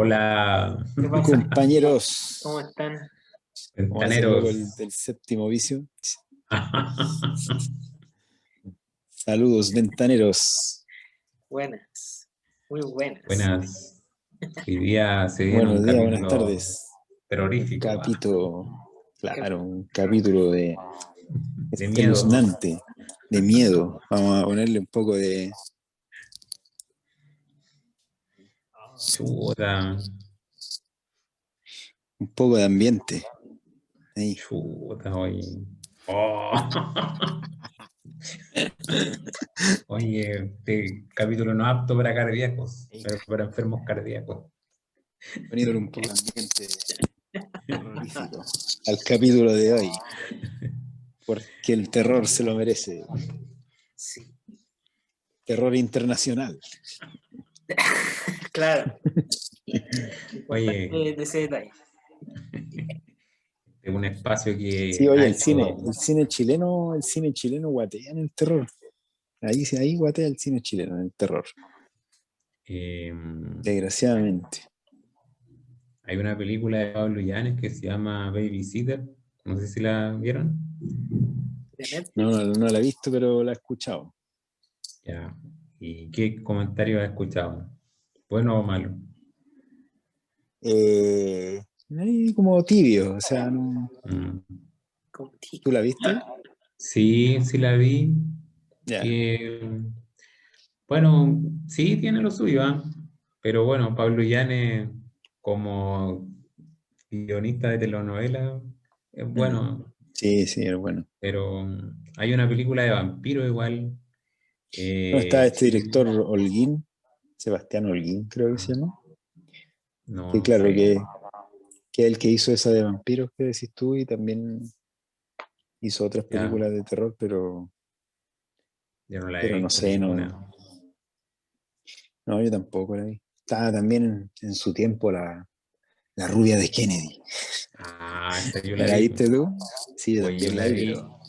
Hola, ¿Qué pasa? Compañeros, ¿Cómo están? ¿cómo es el loco ventaneros. del séptimo vicio? Saludos, ventaneros. Buenas, muy buenas. Buenas. Hoy día se viene un Buenos días, buenas capítulo tardes. Un terrorífico, capítulo, ¿Qué- claro, un capítulo de de miedo. espeluznante, de miedo. Vamos a ponerle Chuta, un poco de ambiente. Ahí. chuta, hoy. Oh. Oye, este capítulo no apto para cardíacos, pero para enfermos cardíacos. Poniéndole un poco de ambiente terrorífico al capítulo de hoy, porque el terror se lo merece. Sí, Terror internacional. claro. Oye, Importante de ese detalle. es un espacio Sí, que oye, ha hecho. el cine chileno guatea en el terror. Ahí guatea el cine chileno en el terror. eh, Desgraciadamente. Hay una película de Pablo Illanes que se llama Babysitter. No sé si la vieron. ¿De Netflix? No la he visto, pero la he escuchado. Ya. ¿Y qué comentario has escuchado? ¿Bueno o malo? Ahí como tibio, o sea, no. Mm. ¿Tú Contigo. la viste? Sí, sí la vi. Ya. Eh, bueno, sí tiene lo suyo, ¿ah? Pero bueno, Pablo Illanes como guionista de telenovela es Mm. bueno, Sí, sí, es bueno. pero hay una película de vampiro igual, No, está este director chilena, Holguín, Sebastián Holguín, creo que se llama. Que no claro, sé, que es el que hizo esa de vampiros que decís tú y también hizo otras ya, películas de terror, yo no la he pero no visto sé, ninguna. no, yo tampoco la vi. Estaba también en su tiempo la rubia de Kennedy. Ah, esa yo la ¿La vi. viste tú? Sí, yo Oye, también la vi, pero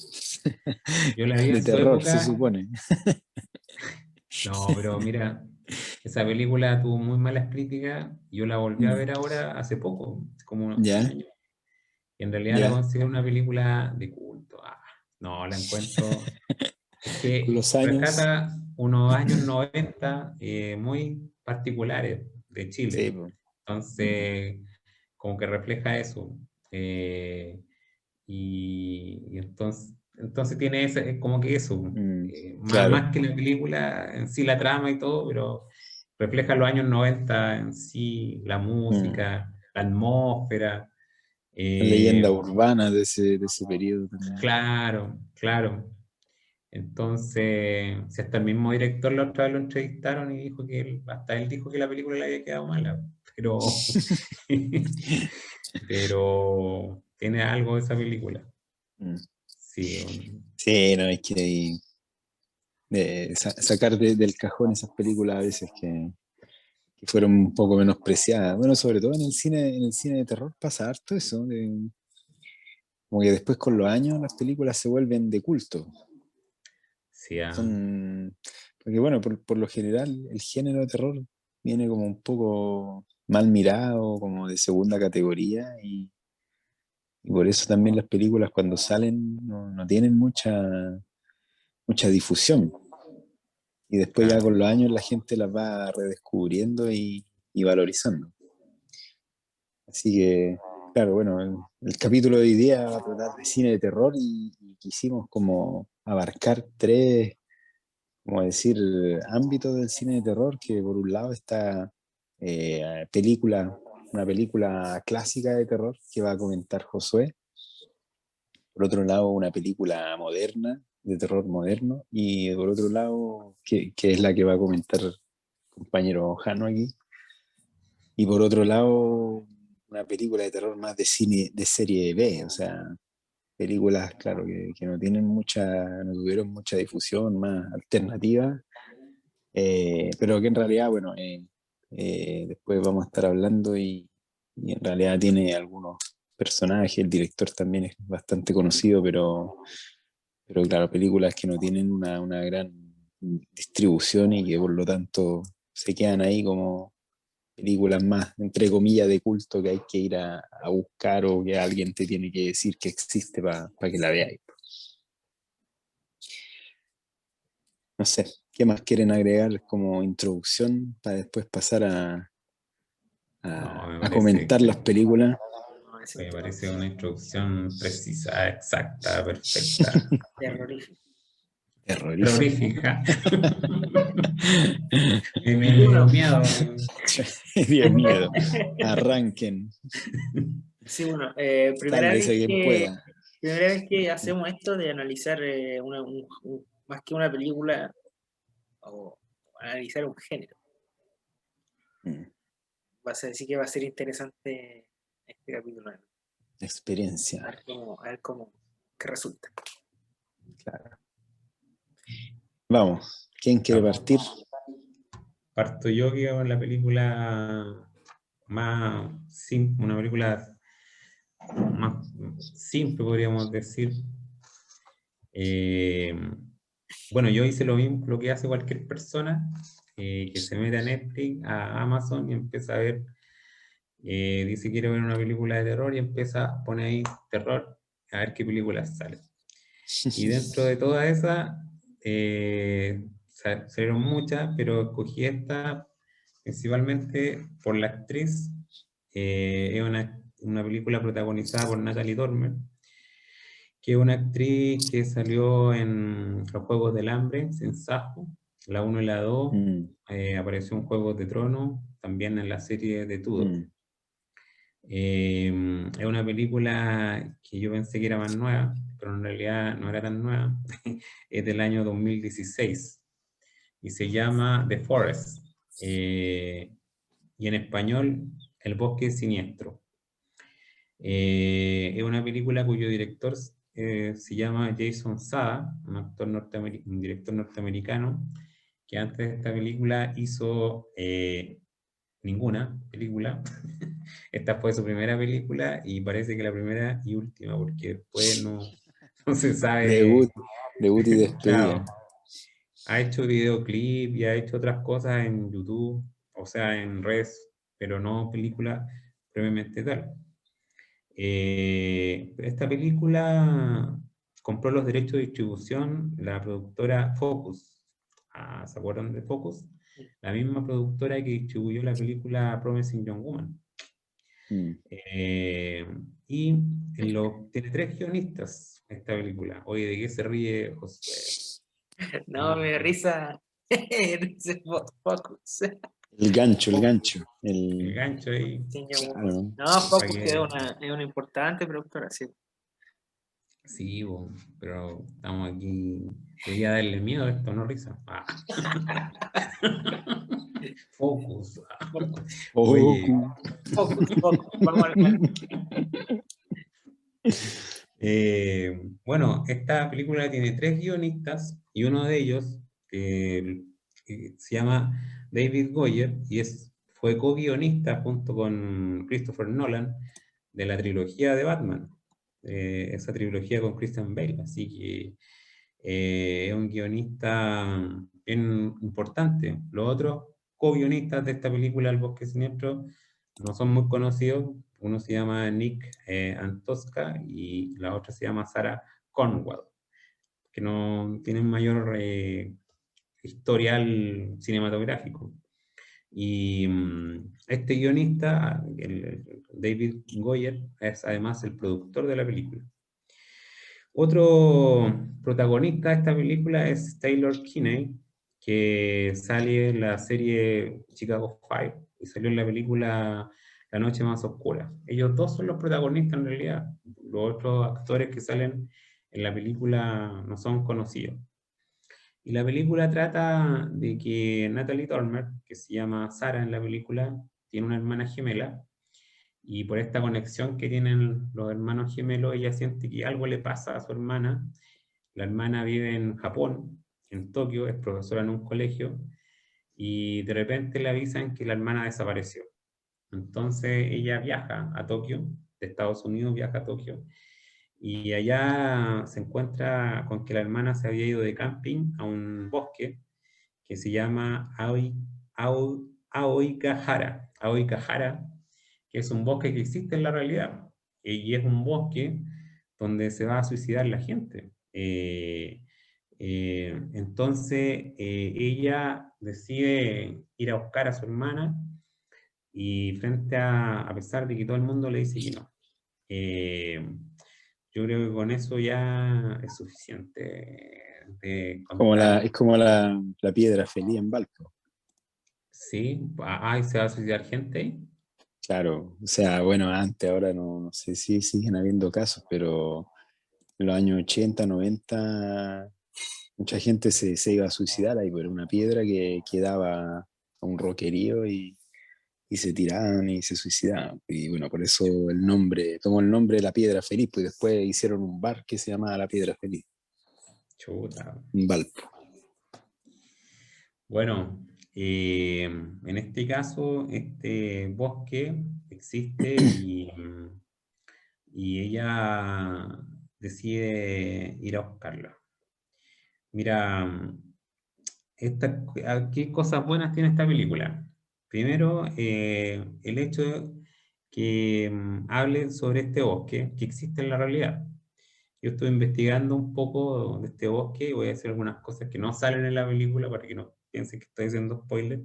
yo la vi en de su terror se época. supone. No, pero mira, esa película tuvo muy malas críticas. Yo la volví a Mm. ver ahora hace poco, como un Ya, año. Y en realidad la ya. considero una película de culto. Ah, no, la encuentro. Es Con que los años, rescata unos años 90 muy particulares de sí, Chile. po. Mm. Entonces, como que refleja eso. Eh, y entonces tiene ese, como que eso, Mm, más, claro. más que la película en sí, la trama y todo, pero refleja los años 90 en sí, la Mm. música, la atmósfera. La leyenda eh, urbana de ese periodo también. claro, claro. Entonces, si hasta el mismo director la otra vez lo entrevistaron y dijo que hasta él dijo que la película le había quedado mala, pero, pero tiene algo de esa película. Mm. Sí, Sí, no, hay que sacar del cajón esas películas a veces que fueron un poco menospreciadas. Bueno, sobre todo en el cine de terror pasa harto eso, como que después con los años las películas se vuelven de culto. sí, Son, porque bueno, por lo general el género de terror viene como un poco mal mirado, como de segunda categoría, y por eso también las películas cuando salen no tienen mucha difusión. Y después ya claro. con los años la gente las va redescubriendo y valorizando. Así que, claro, bueno, el capítulo de hoy día va a tratar de cine de terror y quisimos como abarcar tres, como decir, ámbitos del cine de terror, que por un lado está película, una película clásica de terror que va a comentar Josué, por otro lado una película moderna, de terror moderno, y por otro lado, que es la que va a comentar el compañero Jano aquí, y por otro lado una película de terror más de cine, de serie B, o sea, películas, claro, que no tuvieron mucha difusión, más alternativas, pero que en realidad, bueno, después vamos a estar hablando y en realidad tiene algunos personajes, el director también es bastante conocido, pero claro, películas que no tienen una gran distribución y que por lo tanto se quedan ahí como películas más, entre comillas, de culto que hay que ir a buscar o que alguien te tiene que decir que existe para que la veáis. No sé, ¿qué más quieren agregar como introducción para después pasar No, a comentar las películas? No, ese me tema parece una introducción precisa, exacta, perfecta, terrorífico. Terrorífico. terrorífica. Me dio miedo. Dios miedo. Arranquen. Sí, bueno, Sálvese quien pueda. primera vez que hacemos esto de analizar más que una película o analizar un género. Mm, Así que va a ser interesante este capítulo. Experiencia. A ver cómo qué resulta. Claro. Vamos, ¿quién quiere partir? Parto yo, que con la película más simple, una película más simple, podríamos decir. Bueno, yo hice lo mismo, lo que hace cualquier persona, que se mete a Netflix, a Amazon y empieza a ver, dice quiere ver una película de terror y empieza a poner ahí terror, a ver qué películas sale. Y dentro de todas esas, salieron muchas, pero escogí esta principalmente por la actriz. Es una película protagonizada por Natalie Dormer, que es una actriz que salió en Los Juegos del Hambre, sin Sajo, la 1 y la 2, Mm, apareció en Juegos de Tronos, también en la serie de Tudor. mm, Es una película que yo pensé que era más nueva, pero en realidad no era tan nueva. Es del año 2016 y se llama The Forest. Y en español, El Bosque Siniestro. Es una película cuyo director se llama Jason Sada, un director norteamericano, que antes de esta película hizo ninguna película. Esta fue su primera película y parece que la primera y última, porque después no se sabe. Debut, debut y despedida. Claro, ha hecho videoclip y ha hecho otras cosas en YouTube, o sea, en redes, pero no película previamente tal. Esta película compró los derechos de distribución la productora Focus. Ah, ¿se acuerdan de Focus? La misma productora que distribuyó la película Promising Young Woman. Mm. Y tiene 3 guionistas esta película. Oye, ¿de qué se ríe Josué? No, me da risa. Dice Focus. El gancho, el gancho. El gancho ahí. Claro. No, Focus Para que que, es una importante productora, sí. sí, pero estamos aquí. Quería darle miedo a esto, no risa. Ah. Focus. Oye. Focus. Vamos al grano. Bueno, esta película tiene 3 guionistas y uno de ellos que se llama David Goyer y fue co-guionista junto con Christopher Nolan de la trilogía de Batman, esa trilogía con Christian Bale, así que es un guionista bien importante. Los otros co-guionistas de esta película, El Bosque Siniestro, no son muy conocidos. Uno se llama Nick Antosca y la otra se llama Sarah Cornwell, que no tienen mayor historial cinematográfico. Y este guionista, David Goyer, es además el productor de la película. Otro protagonista de esta película es Taylor Kinney, que sale en la serie Chicago Fire y salió en la película La Noche Más Oscura. Ellos dos son los protagonistas en realidad. Los otros actores que salen en la película no son conocidos. Y la película trata de que Natalie Dormer, que se llama Sarah en la película, tiene una hermana gemela y por esta conexión que tienen los hermanos gemelos, ella siente que algo le pasa a su hermana. La hermana vive en Japón, en Tokio, es profesora en un colegio, y de repente le avisan que la hermana desapareció. Entonces ella viaja a Tokio, de Estados Unidos viaja a Tokio, y allá se encuentra con que la hermana se había ido de camping a un bosque que se llama Aoigahara, Aokigahara, que es un bosque que existe en la realidad, y es un bosque donde se va a suicidar la gente. Entonces ella decide ir a buscar a su hermana y frente a pesar de que todo el mundo le dice que no. Yo creo que con eso ya es suficiente de contar. Es como la piedra feliz en Valpo. Sí, y se va a suicidar gente ahí. Claro, o sea, bueno, antes, ahora no sé si siguen habiendo casos, pero en los años 80, 90, mucha gente se iba a suicidar ahí por una piedra que daba a un roquerío y se tiraban y se suicidaban. Y bueno, por eso el nombre, tomó el nombre de la Piedra Feliz, pues después hicieron un bar que se llamaba La Piedra Feliz, Chuta. en Valpo. Bueno, en este caso, este bosque existe y ella decide ir a buscarlo. Mira, ¿qué cosas buenas tiene esta película? Primero, el hecho que hable sobre este bosque que existe en la realidad. Yo estoy investigando un poco de este bosque y voy a hacer algunas cosas que no salen en la película para que no piensen que estoy haciendo spoiler.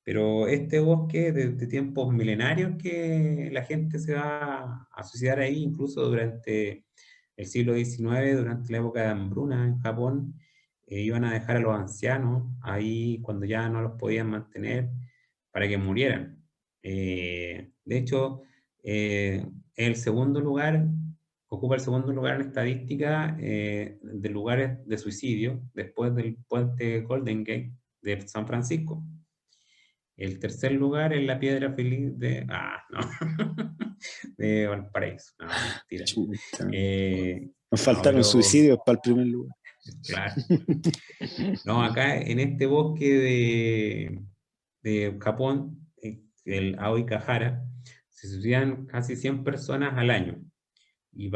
Pero este bosque de tiempos milenarios que la gente se va a suicidar ahí, incluso durante el siglo XIX, durante la época de hambruna en Japón, iban a dejar a los ancianos ahí cuando ya no los podían mantener para que murieran. De hecho, el segundo lugar, ocupa el segundo lugar en estadística de lugares de suicidio después del puente Golden Gate de San Francisco. El tercer lugar es la piedra feliz de... no. De Valparaíso. No, mentira. Chuta. Nos No, faltaron suicidios para el primer lugar. claro. No, acá en este bosque de Japón, el Aokigahara, se suicidan casi 100 personas al año y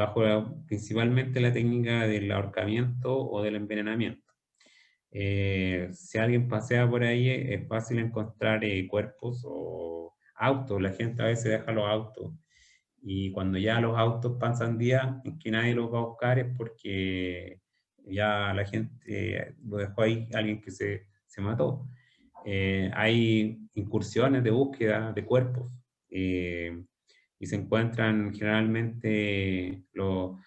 principalmente la técnica del ahorcamiento o del envenenamiento. Si alguien pasea por ahí, es fácil encontrar cuerpos o autos. La gente a veces deja los autos y cuando ya los autos pasan días en que nadie los va a buscar es porque ya la gente lo dejó ahí, alguien que se mató. Hay incursiones de búsqueda de cuerpos y se encuentran generalmente no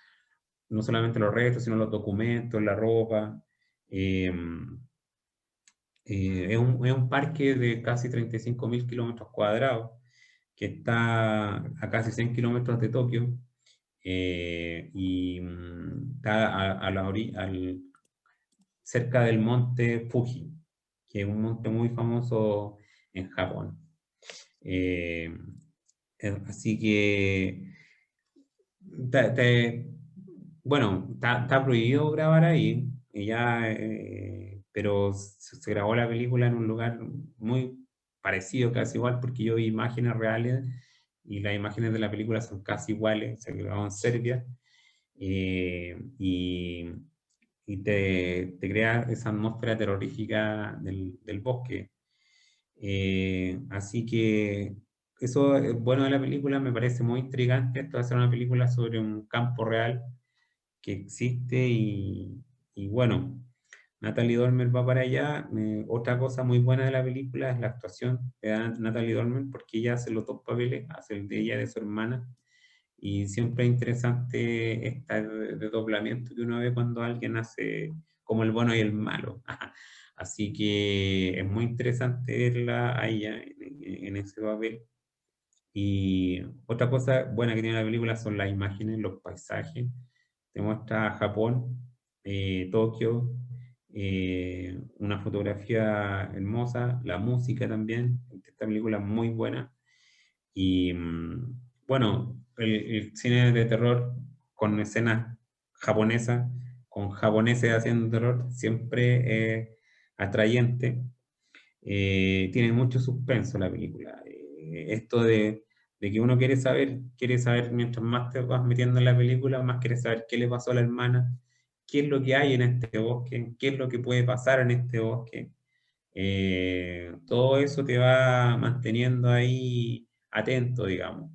solamente los restos, sino los documentos, la ropa. Eh, es un parque de casi 35.000 kilómetros cuadrados que está a casi 100 kilómetros de Tokio y está cerca del monte Fuji, que es un monte muy famoso en Japón. Eh, Así que, bueno, está prohibido grabar ahí, pero se grabó la película en un lugar muy parecido, casi igual, porque yo vi imágenes reales y las imágenes de la película son casi iguales, se grabó en Serbia, y te crea esa atmósfera terrorífica del bosque. Así que eso es bueno de la película, me parece muy intrigante. Esto va a ser una película sobre un campo real que existe y bueno, Natalie Dormer va para allá. Otra cosa muy buena de la película es la actuación de Natalie Dormer, porque ella hace los dos papeles, hace el de ella y de su hermana, y siempre es interesante este desdoblamiento que uno ve cuando alguien hace como el bueno y el malo. Así que es muy interesante verla a ella en ese papel. Y otra cosa buena que tiene la película son las imágenes, los paisajes. Te muestra Japón, Tokio, una fotografía hermosa, la música también. Esta película es muy buena. Y bueno, el cine de terror con escenas japonesas, con japoneses haciendo terror, siempre es atrayente. Tiene mucho suspenso la película. Esto de que uno quiere saber mientras más te vas metiendo en la película, más quieres saber qué le pasó a la hermana, qué es lo que hay en este bosque, qué es lo que puede pasar en este bosque. Todo eso te va manteniendo ahí atento, digamos.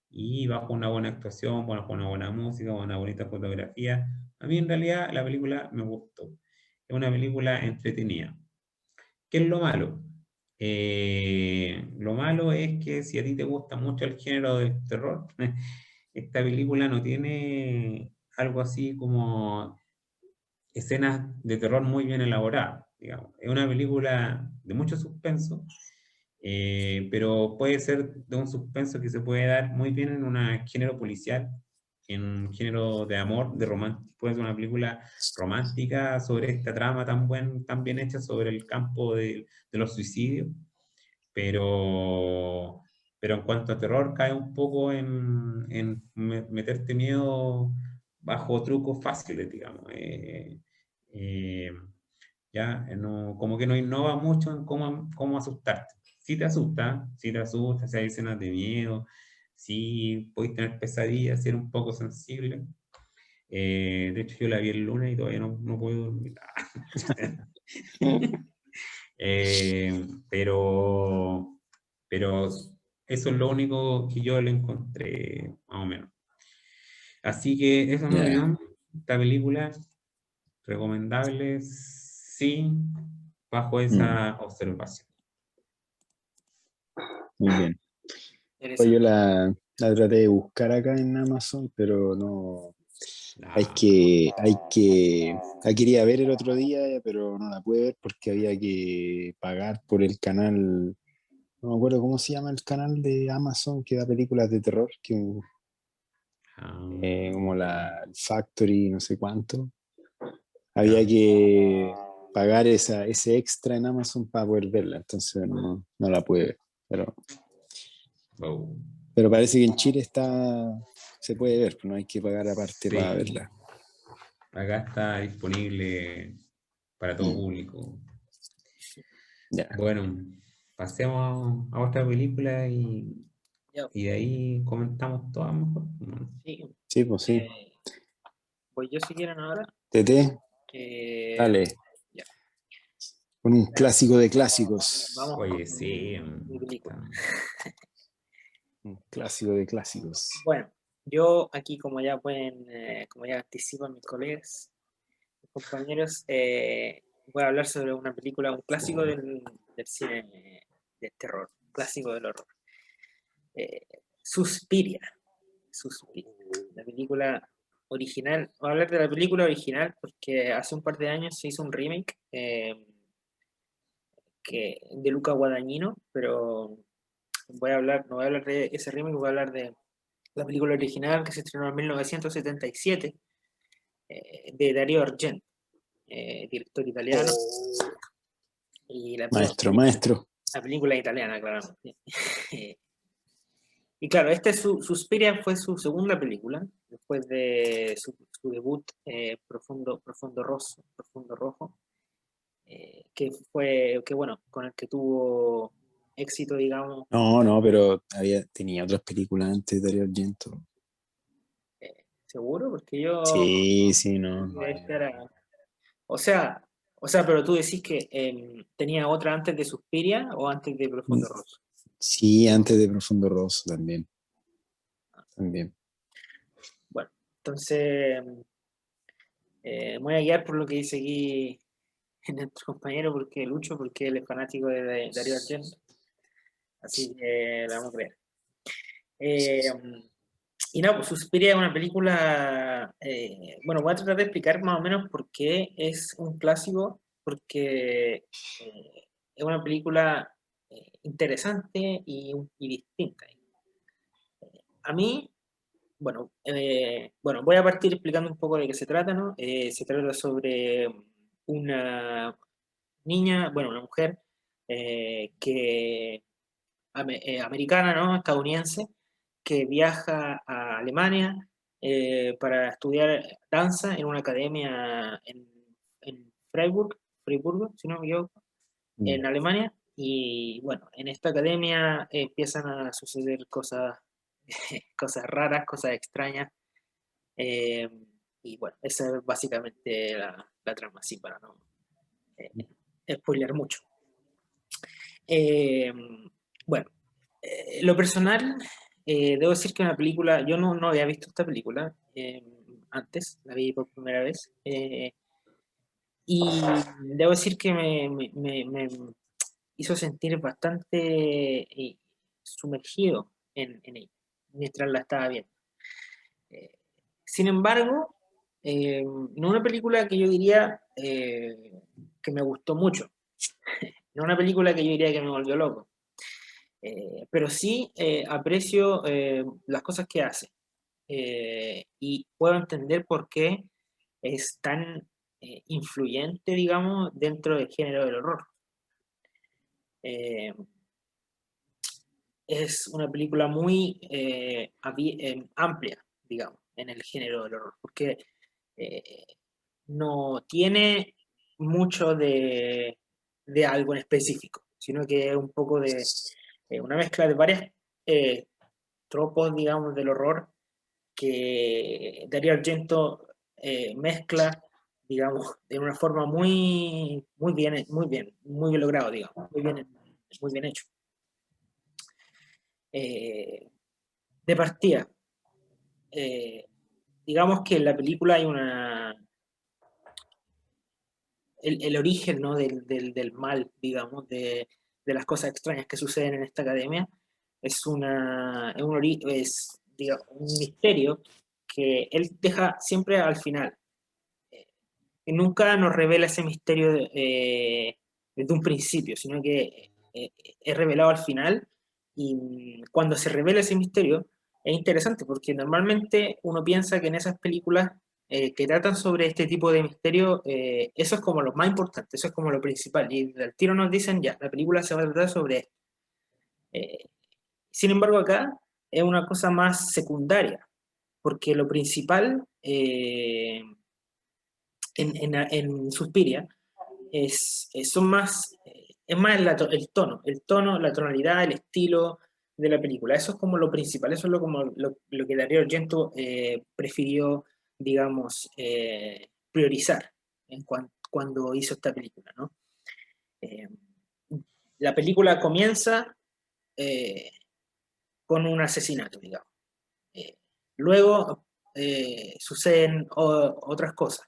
Y bajo una buena actuación, bajo una buena música, una bonita fotografía. A mí en realidad la película me gustó. Es una película entretenida. ¿Qué es lo malo? Lo malo es que si a ti te gusta mucho el género del terror, esta película no tiene algo así como escenas de terror muy bien elaboradas, digamos. Es una película de mucho suspenso, pero puede ser de un suspenso que se puede dar muy bien en un género policial, en un género de amor, de romance. Puede ser una película romántica sobre esta trama tan bien hecha sobre el campo de los suicidios, pero, pero en cuanto a terror cae un poco en meterte miedo bajo trucos fáciles, digamos. Eh, ya, como que no innova mucho en cómo asustarte. Sí te asusta, si hay escenas de miedo, sí puedes tener pesadillas, ser un poco sensible. De hecho, yo la vi el lunes y todavía no puedo dormir. Pero, eso es lo único que yo le encontré, más o menos. Así que esa es mi Ya, opinión. Esta película, recomendable, sí, bajo mm, esa observación. muy bien. Pues yo Interesante. la traté de buscar acá en Amazon, pero no. Ah, La quería ver el otro día, pero no la pude ver porque había que pagar por el canal. No me acuerdo cómo se llama el canal de Amazon que da películas de terror, como el Factory, no sé cuánto. Había ya. que pagar ese extra en Amazon para poder verla, entonces no la pude ver. Wow. Pero parece que en Chile se puede ver, pues no hay que pagar aparte para Sí, verla. acá está disponible para todo Mm, público. ya, Bueno, pasemos a otra película Ya, y de ahí comentamos todas mejor. ¿No? sí. sí, pues sí. eh, pues yo si quieren ahora. TT, eh, dale, ya, con un clásico de clásicos. vamos Oye, con sí. mi película. Un clásico de clásicos. Bueno, yo aquí como ya anticipan mis colegas, mis compañeros, voy a hablar sobre una película, un clásico del cine de terror, un clásico del horror. Eh, Suspiria. Suspiria. La película original. Voy a hablar de la película original porque hace un par de años se hizo un remake de Luca Guadagnino, pero no voy a hablar de ese remake, voy a hablar de la película original que se estrenó en 1977 de Dario Argento, director italiano, y Maestro, maestro. la película italiana, claramente. Y claro, Suspiria fue su segunda película, después de su debut Profundo Rojo, bueno, con el que tuvo éxito, digamos. No, pero tenía otras películas antes de Dario Argento. ¿Seguro? Porque yo Sí, sí, no. esta era, pero tú decís que tenía otra antes de Suspiria o antes de Profundo Rosso. Sí, antes de Profundo Rosso también. También. Bueno, entonces me voy a guiar por lo que dice aquí nuestro compañero, porque Lucho, porque él es fanático de Darío Argento, así que la vamos a creer. Y no, pues Suspiria es una película, bueno, voy a tratar de explicar más o menos por qué es un clásico, porque es una película interesante y distinta. A mí, bueno, voy a partir explicando un poco de qué se trata, ¿no? Se trata sobre una niña, bueno, una mujer americana, ¿no? Estadounidense, que viaja a Alemania para estudiar danza en una academia en Freiburg, si no me equivoco, Mm. en Alemania. Y bueno, en esta academia empiezan a suceder cosas raras, cosas extrañas. eh, y bueno, esa es básicamente la trama, así para no spoilear mucho. Bueno, lo personal, debo decir que una película, yo no había visto esta película antes, la vi por primera vez, y debo decir que me hizo sentir bastante sumergido en ella, mientras la estaba viendo. Eh, Sin embargo, no una película que yo diría que me gustó mucho, no una película que yo diría que me volvió loco, pero sí aprecio las cosas que hace y puedo entender por qué es tan influyente, digamos, dentro del género del horror. Eh, es una película muy amplia, digamos, en el género del horror, porque eh, no tiene mucho de algo en específico, sino que es un poco de una mezcla de varias eh, tropos, digamos, del horror que Dario Argento mezcla, digamos, de una forma muy bien logrado, digamos, muy bien hecho. Eh, de partida, eh, digamos que en la película hay el origen, ¿no? del mal, digamos, de las cosas extrañas que suceden en esta academia, es digamos, un misterio que él deja siempre al final. Y nunca nos revela ese misterio desde un principio, sino que es revelado al final. Y cuando se revela ese misterio, es interesante porque normalmente uno piensa que en esas películas que tratan sobre este tipo de misterio, eso es como lo más importante, eso es como lo principal. Y al tiro nos dicen, ya, la película se va a tratar sobre esto. Eh, Sin embargo, acá es una cosa más secundaria, porque lo principal en Suspiria es más el tono, la tonalidad, el estilo de la película. Eso es como lo principal, eso es lo que Darío Argento prefirió, digamos, priorizar cuando hizo esta película, ¿no? Eh, la película comienza eh, con un asesinato, digamos. Eh, Luego suceden otras cosas.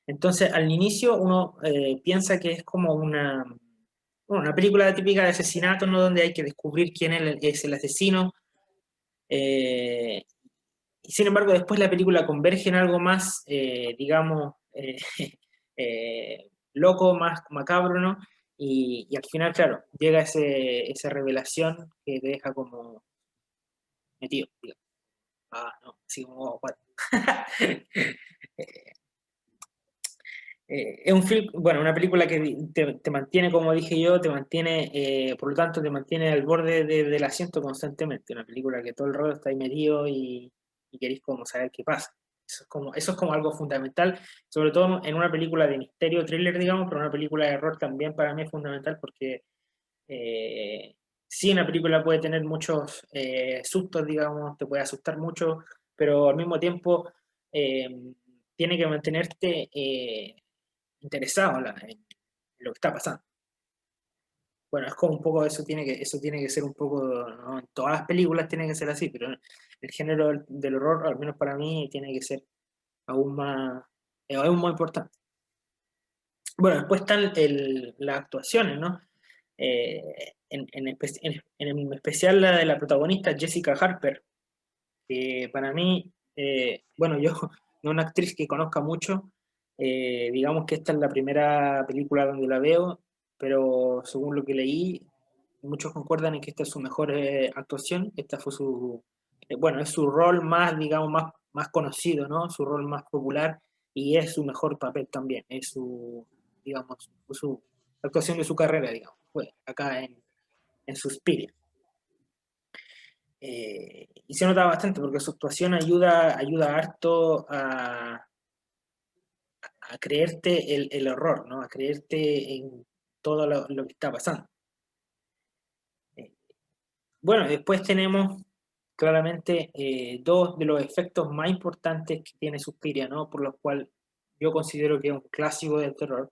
Entonces, al inicio uno piensa que es como una película típica de asesinato, ¿no? Donde hay que descubrir quién es el asesino. eh, y sin embargo, después la película converge en algo más, digamos, loco, más macabro, ¿no? Y al final, claro, llega esa revelación que te deja como metido, digamos. Ah, no, así como, oh, what? Es un film, bueno, una película que te mantiene, como dije yo, te mantiene, por lo tanto, te mantiene al borde del asiento constantemente. Una película que todo el rato está ahí metido y queréis como saber qué pasa. Eso es como algo fundamental, sobre todo en una película de misterio, thriller, digamos, pero una película de error también para mí es fundamental porque eh, sí, una película puede tener muchos sustos, digamos, te puede asustar mucho, pero al mismo tiempo eh, tiene que mantenerte interesado en lo que está pasando. Bueno, es como un poco eso tiene que ser un poco, ¿no? En todas las películas tiene que ser así, pero el género del horror, al menos para mí, tiene que ser aún más, aún más importante. Bueno, después están las actuaciones, ¿no? En especial la de la protagonista Jessica Harper, que para mí, bueno, yo no una actriz que conozca mucho, digamos que esta es la primera película donde la veo, pero según lo que leí, muchos concuerdan en que esta es su mejor actuación, esta fue bueno, es su rol más, digamos, más conocido, ¿no? Su rol más popular y es su mejor papel también, es digamos, su actuación de su carrera, digamos, fue acá en Suspiria. Y se nota bastante porque su actuación ayuda harto a creerte el horror, ¿no? A creerte en todo lo que está pasando. Eh, bueno, después tenemos claramente dos de los efectos más importantes que tiene Suspiria, ¿no? Por lo cual yo considero que es un clásico del terror,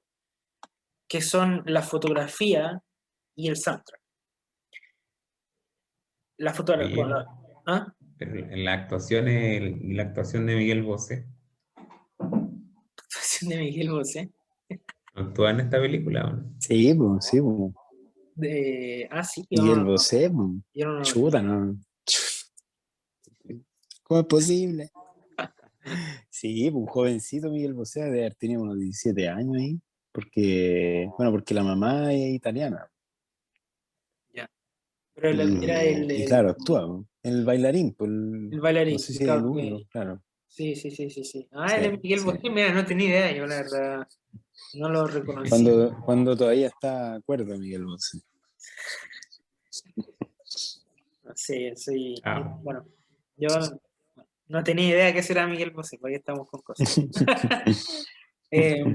que son la fotografía y el soundtrack. La fotografía, Oye, bueno, ¿ah? pero en la actuación, la actuación de Miguel Bosé, Actuación de Miguel Bosé. ¿no actúa en esta película o no? Sí, pues, sí, pues. Sí, Miguel Bosé, pues. yo no lo Chuta, ¿no? ¿Cómo es posible? Sí, pues, un jovencito Miguel Bosé debe haber tenido unos 17 años ahí, porque, bueno, porque la mamá es italiana ya. Pero era y claro, actúa, pues. El bailarín, pues, el no bailarín, sé y si es el claro único, que claro. sí, sí, sí, sí, sí. Ah, Sí, él es Miguel sí. Bosé, mira, no tenía idea, yo la verdad no lo reconocía. Cuando todavía está cuerdo Miguel Bosé. Sí, sí, Ah, bueno, yo no tenía idea que ese era Miguel Bosé, porque estamos con cosas. Eh,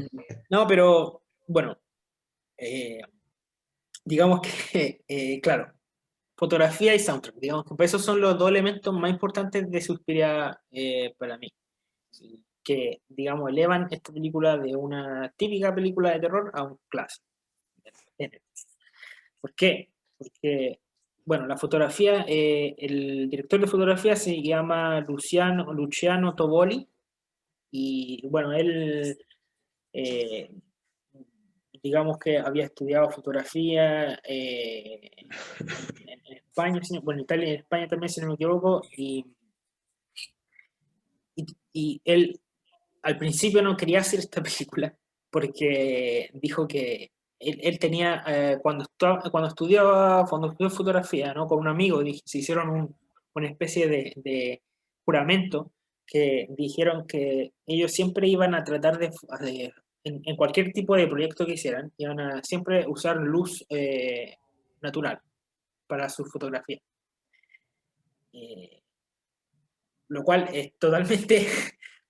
no, pero bueno, eh, digamos que, claro, fotografía y soundtrack, digamos que esos son los dos elementos más importantes de Suspiria para mí, que, digamos, elevan esta película de una típica película de terror a un clásico. ¿Por qué? Porque, bueno, la fotografía, el director de fotografía se llama Luciano Toboli, y bueno, él, eh, digamos que había estudiado fotografía en España, bueno, en Italia y en España también, si no me equivoco, y él al principio no quería hacer esta película porque dijo que él tenía, cuando estudió fotografía, ¿no? Con un amigo, se hicieron una especie de juramento que dijeron que ellos siempre iban a tratar en cualquier tipo de proyecto que hicieran, iban a siempre usar luz natural para su fotografía. Eh, lo cual es totalmente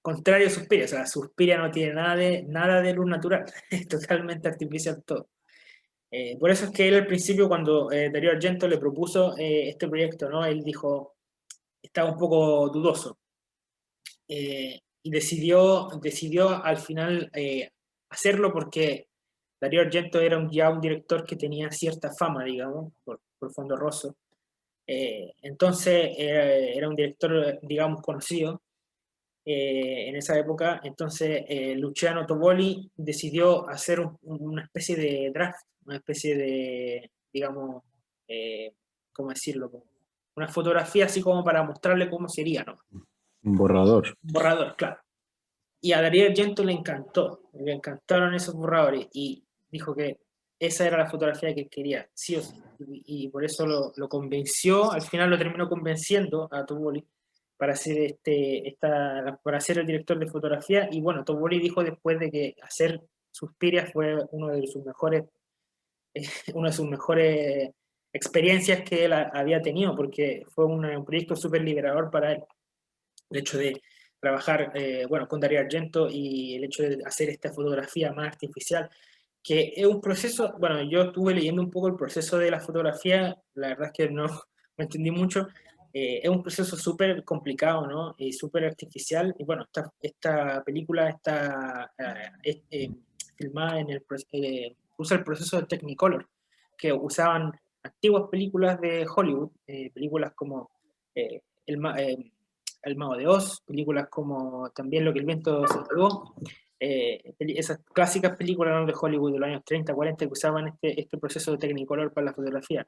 contrario a Suspiria. O sea, Suspiria no tiene nada de luz natural, es totalmente artificial todo. Por eso es que él al principio, cuando Dario Argento le propuso este proyecto, ¿no? Él dijo, estaba un poco dudoso, y decidió al final hacerlo porque Dario Argento era ya un director que tenía cierta fama, digamos, por Fondo Rosso. Entonces era un director, digamos, conocido en esa época. Entonces Luciano Toboli decidió hacer una especie de draft, una especie de, digamos, eh, ¿cómo decirlo? Una fotografía así como para mostrarle cómo sería, ¿no? Un borrador. Un borrador, claro. Y a Darío Argento le encantó, le encantaron esos borradores y dijo que esa era la fotografía que quería, sí o sí. Y por eso lo convenció, al final lo terminó convenciendo a Toboli para ser, para ser el director de fotografía. Y bueno, Toboli dijo después de que hacer Suspiria fue una de sus mejores experiencias que él había tenido, porque fue un proyecto súper liberador para él. El hecho de trabajar, bueno, con Darío Argento y el hecho de hacer esta fotografía más artificial, que es un proceso, bueno, yo estuve leyendo un poco el proceso de la fotografía, la verdad es que no, no entendí mucho, es un proceso súper complicado, ¿no? Y súper artificial, y bueno, esta película está filmada usa el proceso de Technicolor, que usaban antiguas películas de Hollywood, películas como el, el Mago de Oz, películas como también Lo que el viento se llevó, esas clásicas películas, ¿no?, de Hollywood de los años 30, 40 que usaban este proceso de Technicolor para la fotografía.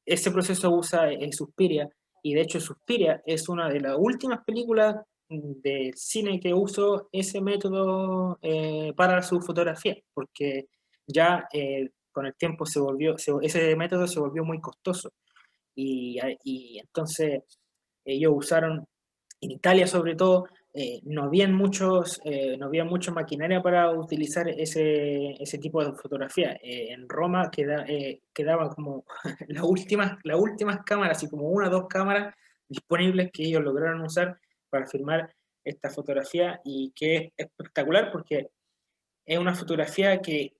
Ese proceso usa Suspiria, y de hecho Suspiria es una de las últimas películas de cine que usó ese método para su fotografía, porque ya con el tiempo ese método se volvió muy costoso, y entonces ellos usaron en Italia sobre todo, no había mucha maquinaria para utilizar ese tipo de fotografía. En Roma quedaban como las últimas cámaras, así como una o dos cámaras disponibles que ellos lograron usar para filmar esta fotografía, y que es espectacular porque es una fotografía que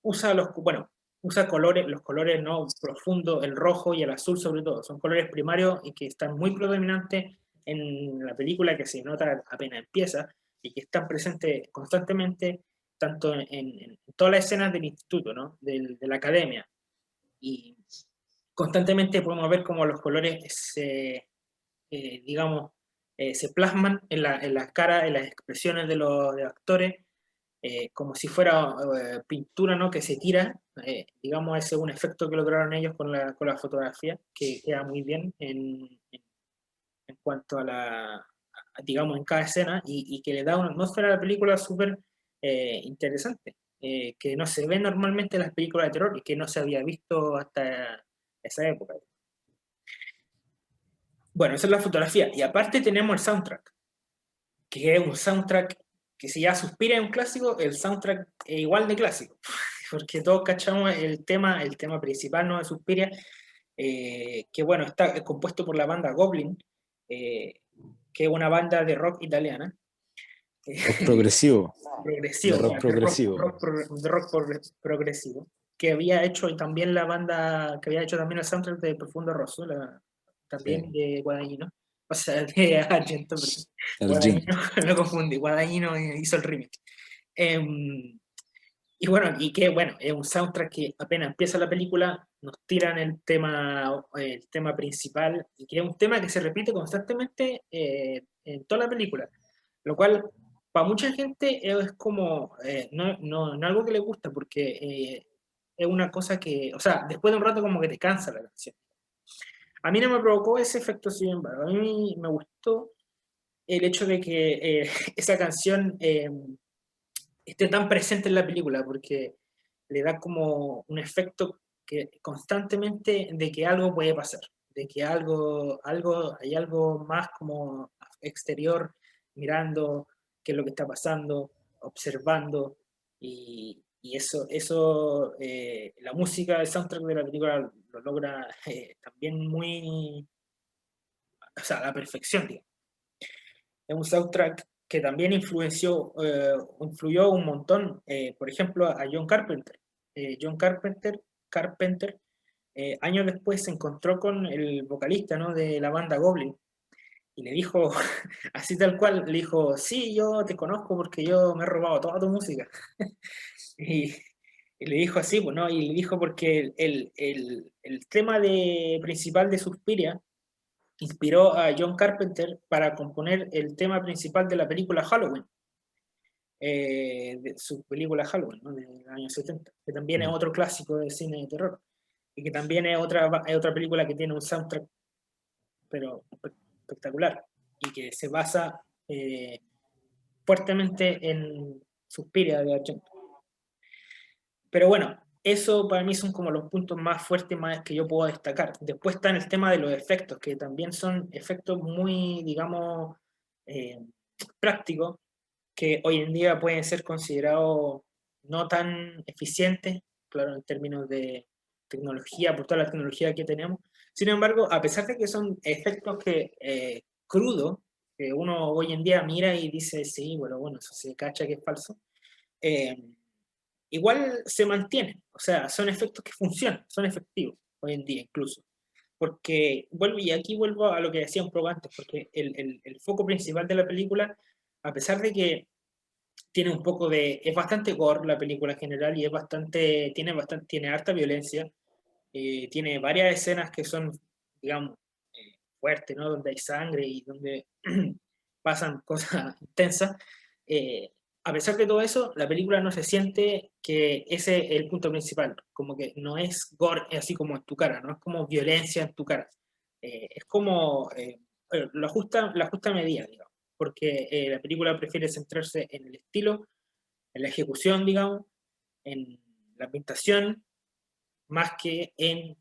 bueno, usa colores, los colores no profundos, el rojo y el azul sobre todo, son colores primarios y que están muy predominantes en la película, que se nota apenas empieza y que están presentes constantemente tanto en todas las escenas del instituto, ¿no? De la academia. y constantemente podemos ver cómo los colores digamos, se plasman en las caras, en las expresiones de los actores, como si fuera pintura, ¿no? Que se tira, digamos, ese es un efecto que lograron ellos con la fotografía, que queda muy bien en cuanto digamos, en cada escena, y que le da una atmósfera a la película súper interesante, que no se ve normalmente en las películas de terror y que no se había visto hasta esa época. Bueno, esa es la fotografía, y aparte tenemos el soundtrack, que es un soundtrack que si ya Suspiria es un clásico, el soundtrack es igual de clásico, porque todos cachamos el tema principal, ¿no?, de Suspiria, que bueno, está compuesto por la banda Goblin, que es una banda de rock italiana. Rock progresivo, de Progresivo, rock progresivo. progresivo, que había hecho también la banda, que había hecho también el soundtrack de Profundo Rosso, también Sí, de Guadagnino, o sea, de Argento, Argento. Guadagnino, lo confundí, Guadagnino hizo el remake. Y bueno, es un soundtrack que apenas empieza la película, nos tiran el tema principal, y que es un tema que se repite constantemente en toda la película, lo cual para mucha gente es como, no algo que le gusta, porque es una cosa que, o sea, después de un rato como que te cansa la canción. A mí no me provocó ese efecto, sin embargo, a mí me gustó el hecho de que esa canción esté tan presente en la película, porque le da como un efecto que constantemente de que algo puede pasar, de que hay algo más como exterior, mirando qué es lo que está pasando, observando, y la música, el soundtrack de la película lo logra también muy, o sea, a la perfección, digamos. Es un soundtrack que también influyó un montón, por ejemplo, a John Carpenter. John Carpenter años después se encontró con el vocalista, ¿no?, de la banda Goblin, y le dijo, así tal cual, le dijo, sí, yo te conozco porque yo me he robado toda tu música. y, y le dijo así, pues, ¿no? Y le dijo porque el tema principal de Suspiria inspiró a John Carpenter para componer el tema principal de la película Halloween, de su película Halloween, ¿no?, del año 70, que también es otro clásico del cine de terror, y que también es otra película que tiene un soundtrack pero espectacular, y que se basa fuertemente en Suspiria de Argento. Pero bueno, eso para mí son como los puntos más fuertes más que yo puedo destacar. Después está en el tema de los efectos, que también son efectos muy, digamos, eh, prácticos, que hoy en día pueden ser considerados no tan eficientes, claro, en términos de tecnología, por toda la tecnología que tenemos. Sin embargo, a pesar de que son efectos crudos, que uno hoy en día mira y dice, sí, bueno, eso se cacha que es falso, eh, igual se mantienen, o sea, son efectos que funcionan, son efectivos hoy en día incluso. Porque y aquí vuelvo a lo que decía un poco antes, porque el foco principal de la película, a pesar de que es bastante gore la película en general, y tiene harta violencia, tiene varias escenas que son, digamos, fuertes, ¿no?, donde hay sangre y donde pasan cosas intensas. eh, a pesar de todo eso, la película no se siente que ese es el punto principal, como que no es gore así como en tu cara, no es como violencia en tu cara. Es como la justa medida, digamos, porque la película prefiere centrarse en el estilo, en la ejecución, digamos, en la ambientación, más que en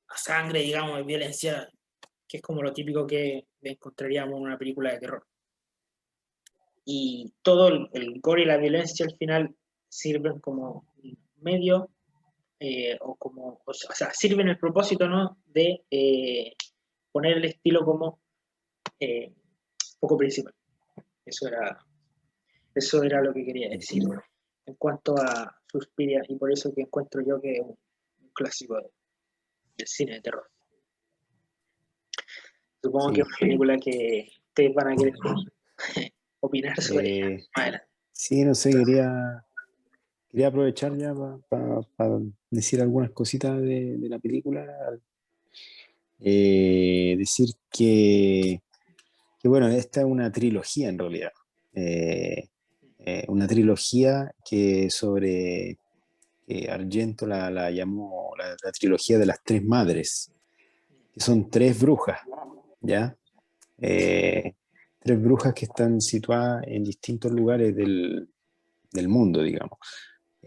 la sangre, digamos, de violencia, que es como lo típico que encontraríamos en una película de terror. Y todo el gore y la violencia al final sirven como medio, o sea, sirven el propósito, ¿no?, de poner el estilo como foco principal. Eso era lo que quería decir en cuanto a Suspiria, y por eso que encuentro yo que es un clásico del cine de terror. Supongo que Sí. es una película que ustedes van a querer opinar sobre ella más adelante. Sí, no sé, quería aprovechar ya para decir algunas cositas de la película. Decir que, bueno, esta es una trilogía en realidad. Eh, una trilogía que sobre Argento la llamó la trilogía de las tres madres, que son tres brujas, ¿ya? Eh, tres brujas que están situadas en distintos lugares del mundo, digamos.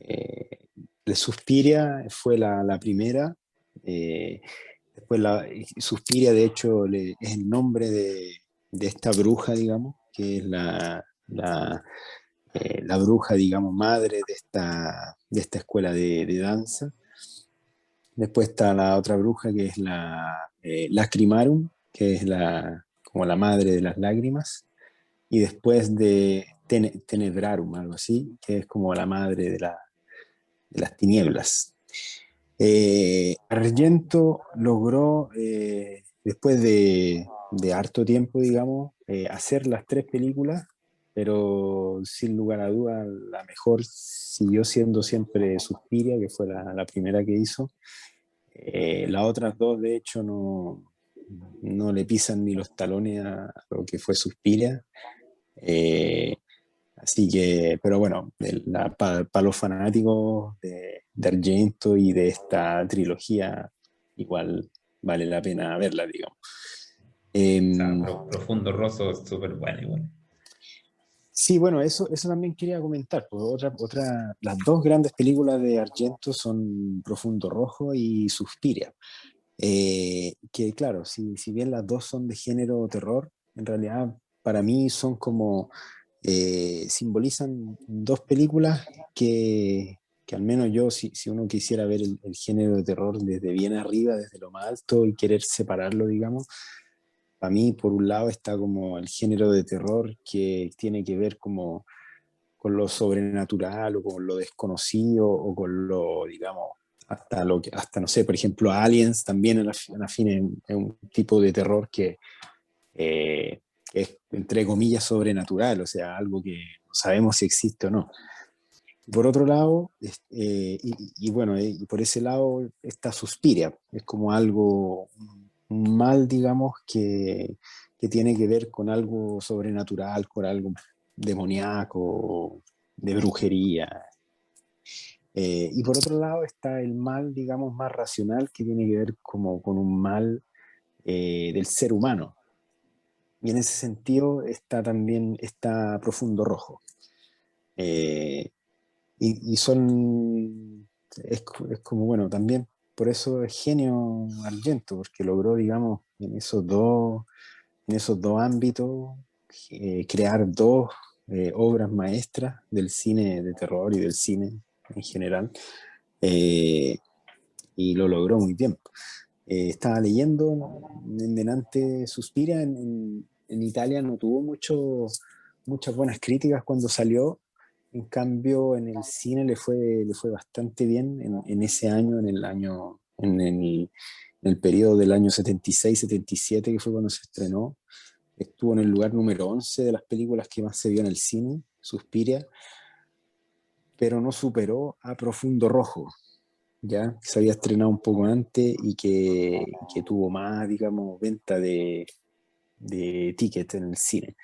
Eh, la Suspiria fue la primera. eh, Después Suspiria, de hecho, es el nombre de esta bruja, digamos, que es la bruja, digamos, madre de esta escuela de danza. Después está la otra bruja, que es la Lacrimarum, que es como la madre de las lágrimas. Y después de Tenebrarum, algo así, que es como la madre de las tinieblas. Argento logró, después de harto tiempo, digamos, hacer las tres películas, pero sin lugar a dudas la mejor siguió siendo siempre Suspiria, que fue la primera que hizo. Las otras dos, de hecho, no le pisan ni los talones a lo que fue Suspiria. Eh, Así que, pero bueno, para los fanáticos de Argento y de esta trilogía, igual vale la pena verla, digamos. O sea, Em, Profundo Rosso es súper bueno igual. sí, bueno, eso también quería comentar. Pues las dos grandes películas de Argento son Profundo Rojo y Suspiria. Que claro, si bien las dos son de género terror, en realidad para mí son como simbolizan dos películas que al menos yo, si uno quisiera ver el género de terror desde bien arriba, desde lo más alto y querer separarlo, digamos, para mí por un lado está como el género de terror que tiene que ver como con lo sobrenatural o con lo desconocido o con lo, digamos, hasta no sé, por ejemplo, Aliens también en la fin es un tipo de terror que es, entre comillas, sobrenatural, o sea, algo que no sabemos si existe o no. Por otro lado, y bueno, y por ese lado está Suspiria, es como algo, un mal, digamos, que tiene que ver con algo sobrenatural, con algo demoníaco, de brujería. Y por otro lado está el mal, digamos, más racional, que tiene que ver como con un mal del ser humano. Y en ese sentido está Profundo Rojo. Eh, y es como, bueno, también por eso es genio Argento, porque logró, digamos, en esos dos ámbitos crear dos obras maestras del cine de terror y del cine en general, eh, y lo logró muy bien. Estaba leyendo en delante Suspiria en Italia, no tuvo muchas buenas críticas cuando salió. En cambio, en el cine le fue bastante bien en ese año, en el periodo del año 76-77, que fue cuando se estrenó. Estuvo en el lugar número 11 de las películas que más se vio en el cine, Suspiria, pero no superó a Profundo Rojo, ya que se había estrenado un poco antes y que tuvo más, digamos, venta de tickets en el cine.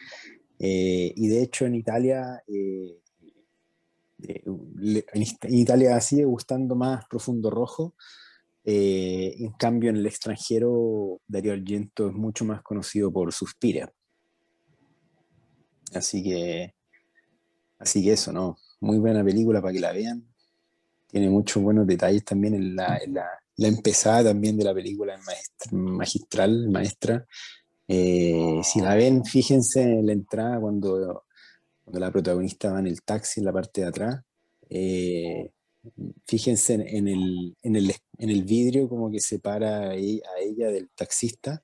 Y de hecho en Italia, en Italia sigue gustando más Profundo Rojo. En cambio, en el extranjero, Dario Argento es mucho más conocido por Suspiria. Así que, así que eso, ¿no? Muy buena película para que la vean. Tiene muchos buenos detalles también la empezada también de la película es magistral, maestra. Si la ven, fíjense en la entrada cuando la protagonista va en el taxi en la parte de atrás. Eh, Fíjense en el vidrio como que separa a ella del taxista.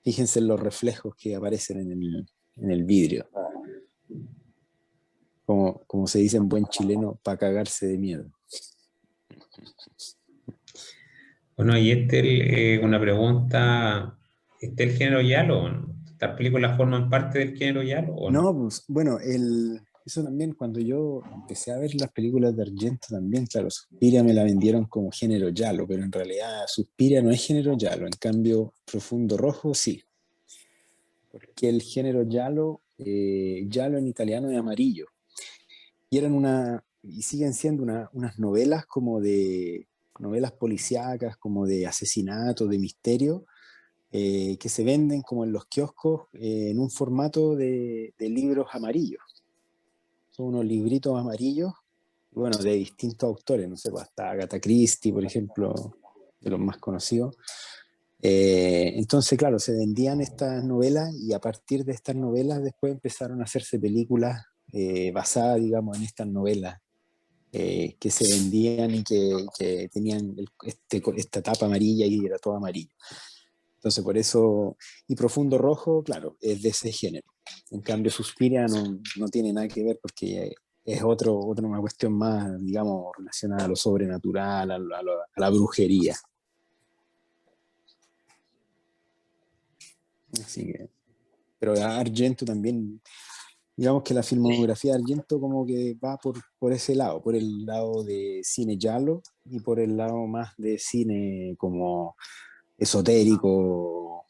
Fíjense en los reflejos que aparecen en el vidrio. Como se dice en buen chileno, para cagarse de miedo. Bueno, y una pregunta, ¿este el género giallo o no? ¿Estas películas forman parte del género giallo o No, no? pues, bueno, Eso también, cuando yo empecé a ver las películas de Argento también, claro, Suspiria me la vendieron como género giallo, pero en realidad Suspiria no es género giallo, en cambio Profundo Rojo sí, porque el género giallo, giallo en italiano es amarillo, y eran y siguen siendo unas novelas como de, novelas policíacas, como de asesinato, de misterio, que se venden como en los kioscos en un formato de libros amarillos. Son unos libritos amarillos, bueno, de distintos autores, no sé, pues hasta Agatha Christie, por ejemplo, de los más conocidos. Entonces, claro, se vendían estas novelas y a partir de estas novelas después empezaron a hacerse películas basadas, digamos, en estas novelas que se vendían y que tenían esta tapa amarilla y era todo amarillo. Entonces, por eso, y Profundo Rojo, claro, es de ese género. En cambio, Suspiria no tiene nada que ver porque es una cuestión más, digamos, relacionada a lo sobrenatural, a la brujería. Así que, pero Argento también, digamos que la filmografía de Argento como que va por ese lado, por el lado de cine giallo y por el lado más de cine como esotérico,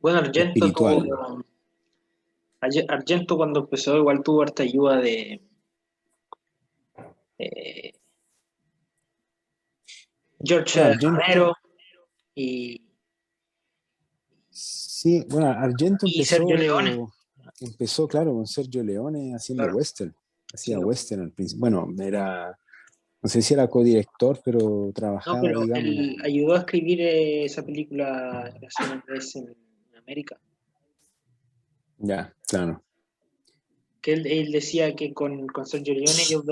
Bueno, Argento tuvo, espiritual. Argento cuando empezó igual tuvo harta ayuda de eh, George Bueno, Argento, Romero y, sí, bueno, Argento y Sergio Leone, empezó, claro, con Sergio Leone haciendo claro. western. Sí, Hacía western al principio. Bueno, no sé si era codirector, pero no, trabajaba, pero digamos. él ayudó a escribir esa película Nación Andrés en América. Ya, claro. Que él decía que con Sergio Leone ellos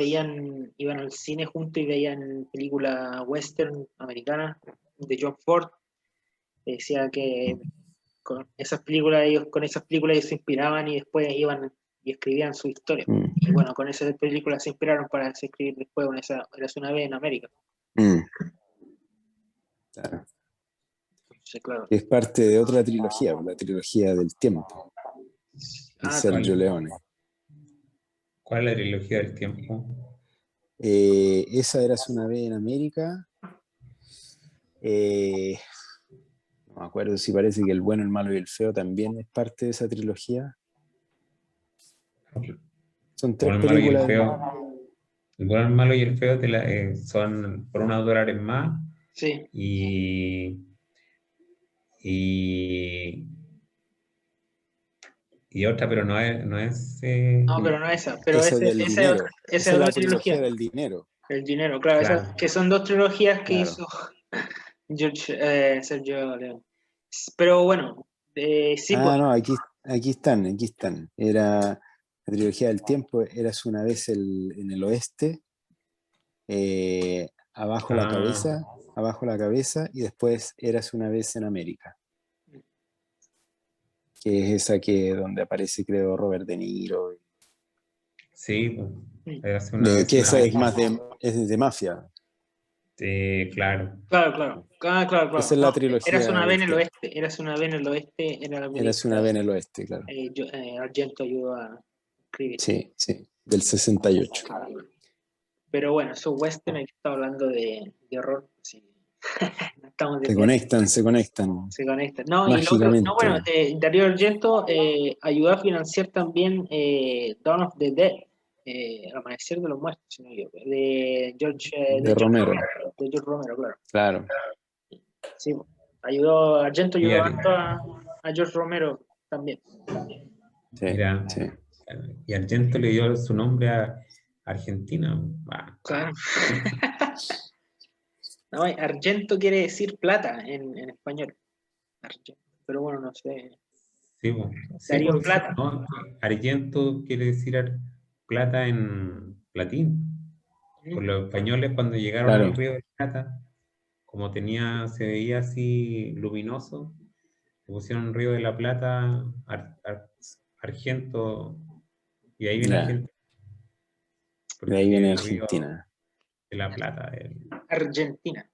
iban al cine juntos y veían películas western americanas de John Ford. Decía que con esas películas ellos se inspiraban y después iban y escribían su historia. Mm, Y bueno, con esas películas se inspiraron para escribir después Érase una vez en América. mm, claro. Entonces, claro. Es parte de otra trilogía, la trilogía del tiempo, de Sergio También. Leone. ¿Cuál es la trilogía del tiempo? Esa era una vez en América. Eh, no me acuerdo si parece que El bueno, el malo y el feo también es parte de esa trilogía. Son Como tres el malo y el películas. feo. El bueno, el malo y el feo son por $1 más Sí. y, y, y otra, pero no es. No, pero no esa. Pero Ese del dinero. esa Esa es es otra la trilogía. trilogía del dinero. El dinero, claro. Claro. Que son dos trilogías que Claro. hizo Sergio Leone. Pero bueno, sí, pues. Ah, no, aquí están, aquí están. Era la trilogía del tiempo, eras una vez en el oeste, abajo la Ah, cabeza, abajo la cabeza, y después eras una vez en América, que es esa que donde aparece, creo, Robert De Niro. sí, pues, Mm. hace una vez Que en esa es América. más es de mafia. Sí, claro. Claro, claro. Claro, Esa claro. es No, la trilogía Eras una vez del en el tiempo. oeste. Eras una vez en el oeste. Era la Eras una película. vez en el oeste, claro. Argento ayudó a escribir. Sí, sí, del 68. Pero bueno, esos western, aquí estamos hablando de horror. Sí. No estamos Se desviando. conectan, se conectan Se conectan. No, y lo otro, no, bueno, mágicamente. Darío Argento ayudó a financiar también Dawn of the Dead, El Amanecer de los Muertos, si no me equivoco, De Romero, De George Romero, claro. claro. Sí, Argento Y ayudó harto a George Romero también. Sí, mira, sí. y Argento le dio su nombre a Argentina. Ah, Claro. No, Argento quiere decir plata en español. Argento. Pero bueno, no sé. sí, pues, sí, Darío pues, sí, Plata. no, Argento quiere decir plata en latín. Por Mm. los españoles cuando llegaron Claro, al Río de la Plata, como se veía así luminoso, le pusieron Río de la Plata, Argento, y ahí viene ya. Argento, De ahí viene porque Río Argentina. de la Plata, Argentina.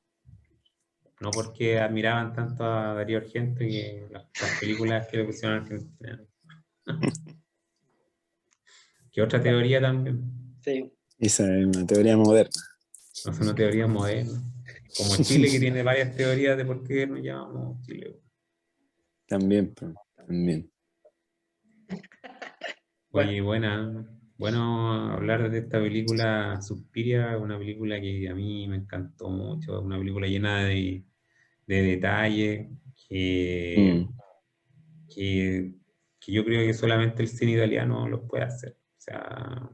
no porque admiraban tanto a Darío Argento y las películas que le pusieron a Argentina. Que otra teoría también. Sí. Esa es una teoría moderna. No es una teoría moderna. Como Chile, que tiene varias teorías de por qué nos llamamos Chile. También, pues, también. Bueno, Oye, bueno hablar de esta película Suspiria, una película que a mí me encantó mucho, una película llena de detalles que, Mm, que, que yo creo que solamente el cine italiano los puede hacer. O sea,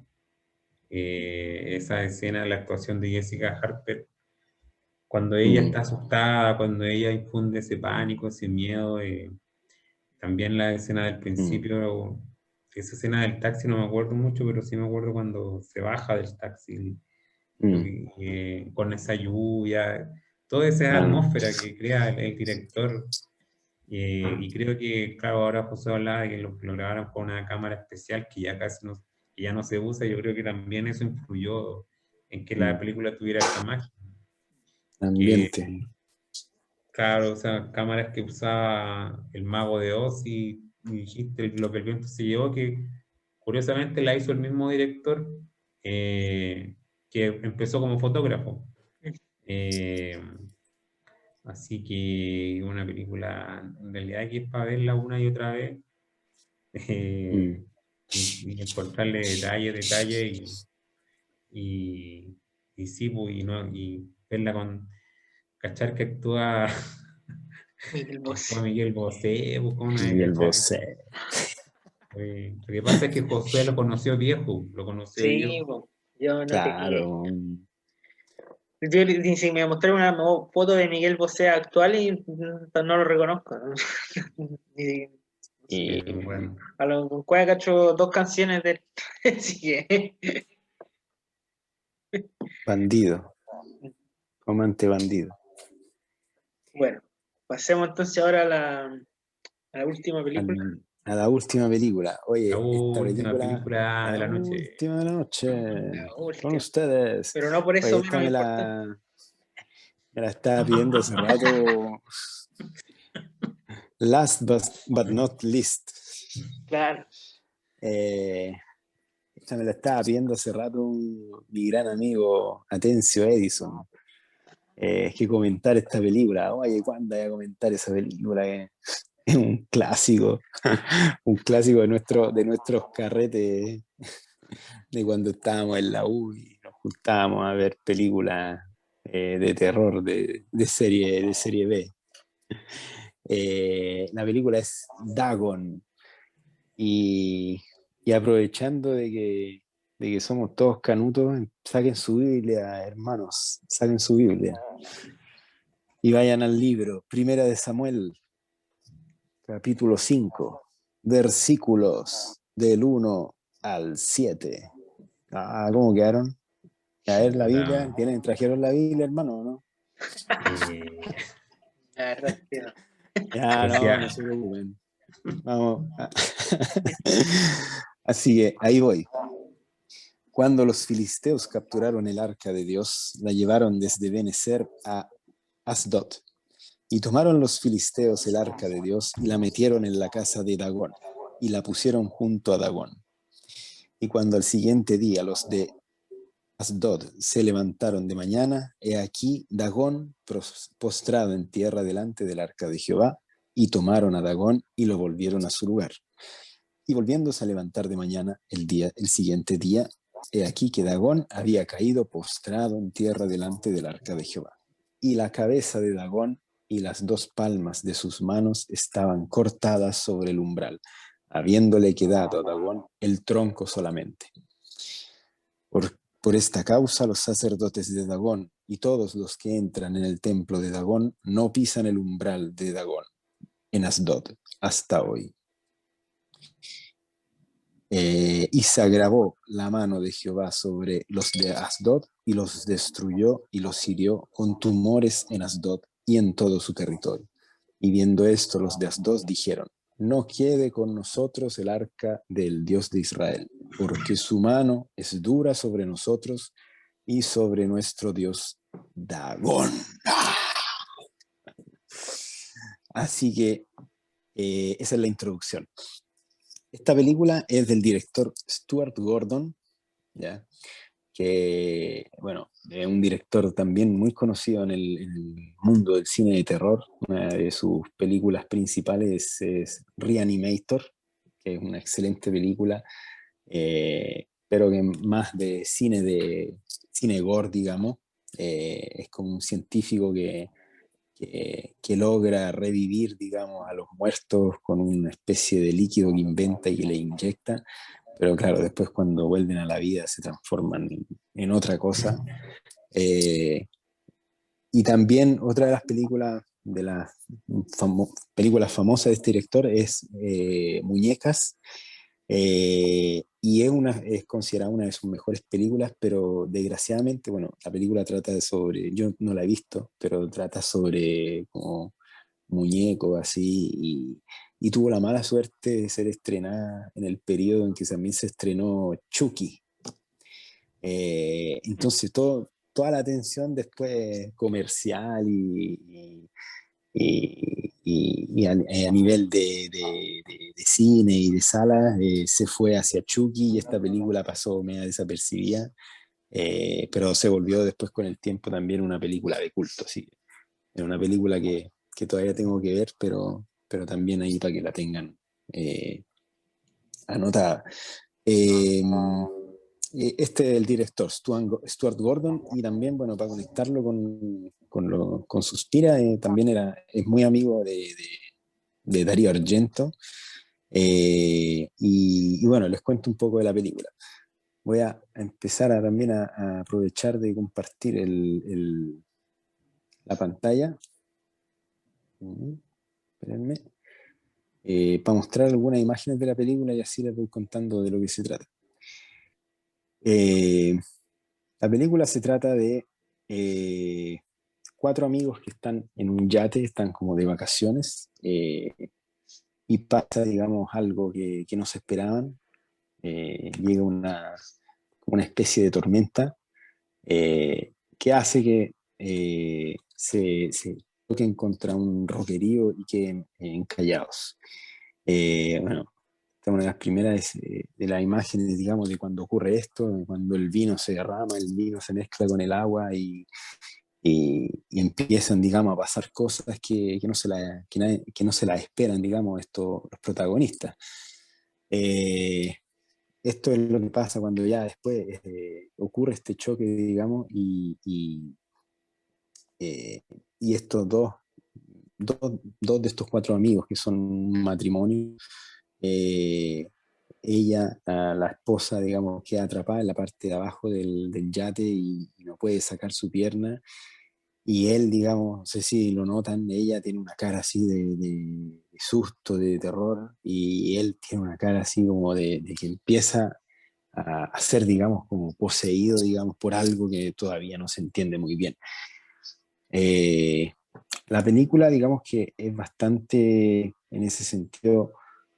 esa escena, la actuación de Jessica Harper, cuando ella mm, está asustada, cuando ella infunde ese pánico, ese miedo, también la escena del mm, principio, esa escena del taxi no me acuerdo mucho, pero sí me acuerdo cuando se baja del taxi, mm. con esa lluvia, toda esa Ah, atmósfera que crea el director. Y creo que, claro, ahora José hablaba de que lo grabaron con una cámara especial que ya casi no, que ya no se usa. Yo creo que también eso influyó en que la mm. película tuviera esa magia. Que, Ambiente. claro, o sea, cámaras que usaba el Mago de Oz y dijiste lo que el viento se llevó, que curiosamente la hizo el mismo director que empezó como fotógrafo. Eh, Así que una película en realidad que es para verla una y otra vez Mm. y encontrarle detalle y, y sí, pues, y, no, y verla con cachar que actúa, Miguel que actúa Bosé. Miguel Bosé, pues cómo no hay Y que el cachar eso. Bosé. Lo que pasa es que Josué lo conoció viejo, lo conoció Sí, viejo. po, yo no te. Claro. Si me mostraron una foto de Miguel Bosé actual y no lo reconozco. ¿No? Y, no sé, Y Bueno, a lo con cuál cacho dos canciones de él. Así que, bandido. Comandante bandido. bueno, pasemos entonces ahora a la última película. A la última película. la Oye, esta última película, película de la la noche. última de la noche, La con última. ustedes. Pero no por Oye, eso esta menos importante. me la estaba pidiendo hace rato. Last but not least. Claro. Eh, esta me la estaba pidiendo hace rato mi gran amigo Atencio Edison. Es que comentar esta película. Oye, ¿cuándo voy a comentar esa película? Es un clásico. Un clásico de nuestros carretes de cuando estábamos en la U y nos juntábamos a ver películas de terror de serie B. La película es Dagon y, y aprovechando de que somos todos canutos, saquen su Biblia, hermanos, saquen su Biblia y vayan al libro, Primera de Samuel, capítulo 5 versículos del 1 al 7. Ah, ¿cómo quedaron? A ver la Biblia, Chuta. trajeron la Biblia, hermano, ¿no? Eh, La verdad es que no. Ya, no, no decía, se preocupen. Vamos. Así que ahí voy. Cuando los filisteos capturaron el arca de Dios, la llevaron desde Benecer a Asdod. Y tomaron los filisteos el arca de Dios y la metieron en la casa de Dagón y la pusieron junto a Dagón. Y cuando al siguiente día los de Asdod se levantaron de mañana, he aquí Dagón postrado en tierra delante del arca de Jehová, y tomaron a Dagón y lo volvieron a su lugar. Y volviéndose a levantar de mañana el siguiente día, he aquí que Dagón había caído postrado en tierra delante del arca de Jehová. Y la cabeza de Dagón y las dos palmas de sus manos estaban cortadas sobre el umbral, habiéndole quedado a Dagón el tronco solamente. Por esta causa los sacerdotes de Dagón y todos los que entran en el templo de Dagón no pisan el umbral de Dagón en Asdod hasta hoy. Y se agravó la mano de Jehová sobre los de Asdod y los destruyó y los hirió con tumores en Asdod y en todo su territorio. Y viendo esto, los de Asdod dijeron: no quede con nosotros el arca del Dios de Israel, porque su mano es dura sobre nosotros y sobre nuestro Dios Dagón. Así que esa es la introducción. esta película es del director Stuart Gordon, ¿ya? Que, bueno, es un director también muy conocido en el mundo del cine de terror. Una de sus películas principales es Reanimator, que es una excelente película, pero que más de cine gore, digamos. Es como un científico que logra revivir, digamos, a los muertos con una especie de líquido que inventa y que le inyecta, pero claro, después cuando vuelven a la vida se transforman en otra cosa. Eh, y también otra de las películas, de las películas famosas de este director es Muñecas, y es considerada una de sus mejores películas, pero desgraciadamente, bueno, la película trata sobre, yo no la he visto, pero trata sobre como muñecos así, y tuvo la mala suerte de ser estrenada en el periodo en que también se estrenó Chucky. Entonces toda la atención después comercial a nivel de cine y de salas se fue hacia Chucky, y esta película pasó media desapercibida, pero se volvió después con el tiempo también una película de culto. Así que es una película que todavía tengo que ver, pero también ahí para que la tengan anotada. Eh, este es el director, Stuart Gordon, y también, bueno, para conectarlo con Suspira, también es muy amigo de Darío Argento. Y bueno, les cuento un poco de la película. Voy a empezar también a aprovechar de compartir la pantalla. Espérenme. Para mostrar algunas imágenes de la película y así les voy contando de lo que se trata. La película se trata de cuatro amigos que están en un yate, están como de vacaciones, y pasa, digamos, algo que no se esperaban. Llega una especie de tormenta que hace que se toquen contra un roquerío y queden encallados. Bueno, esta es una de las primeras de las imágenes, digamos, de cuando ocurre esto, cuando el vino se derrama, el vino se mezcla con el agua y empiezan, digamos, a pasar cosas que no se las esperan, digamos, los protagonistas. Esto es lo que pasa cuando ya después ocurre este choque, digamos, eh, y estos dos de estos cuatro amigos, que son un matrimonio, eh, ella, la esposa, digamos, queda atrapada en la parte de abajo del yate y no puede sacar su pierna. Y él, digamos, no sé si lo notan, ella tiene una cara así de susto, de terror, y él tiene una cara así como de que empieza a ser, digamos, como poseído, digamos, por algo que todavía no se entiende muy bien. Eh, la película, digamos que es bastante, en ese sentido,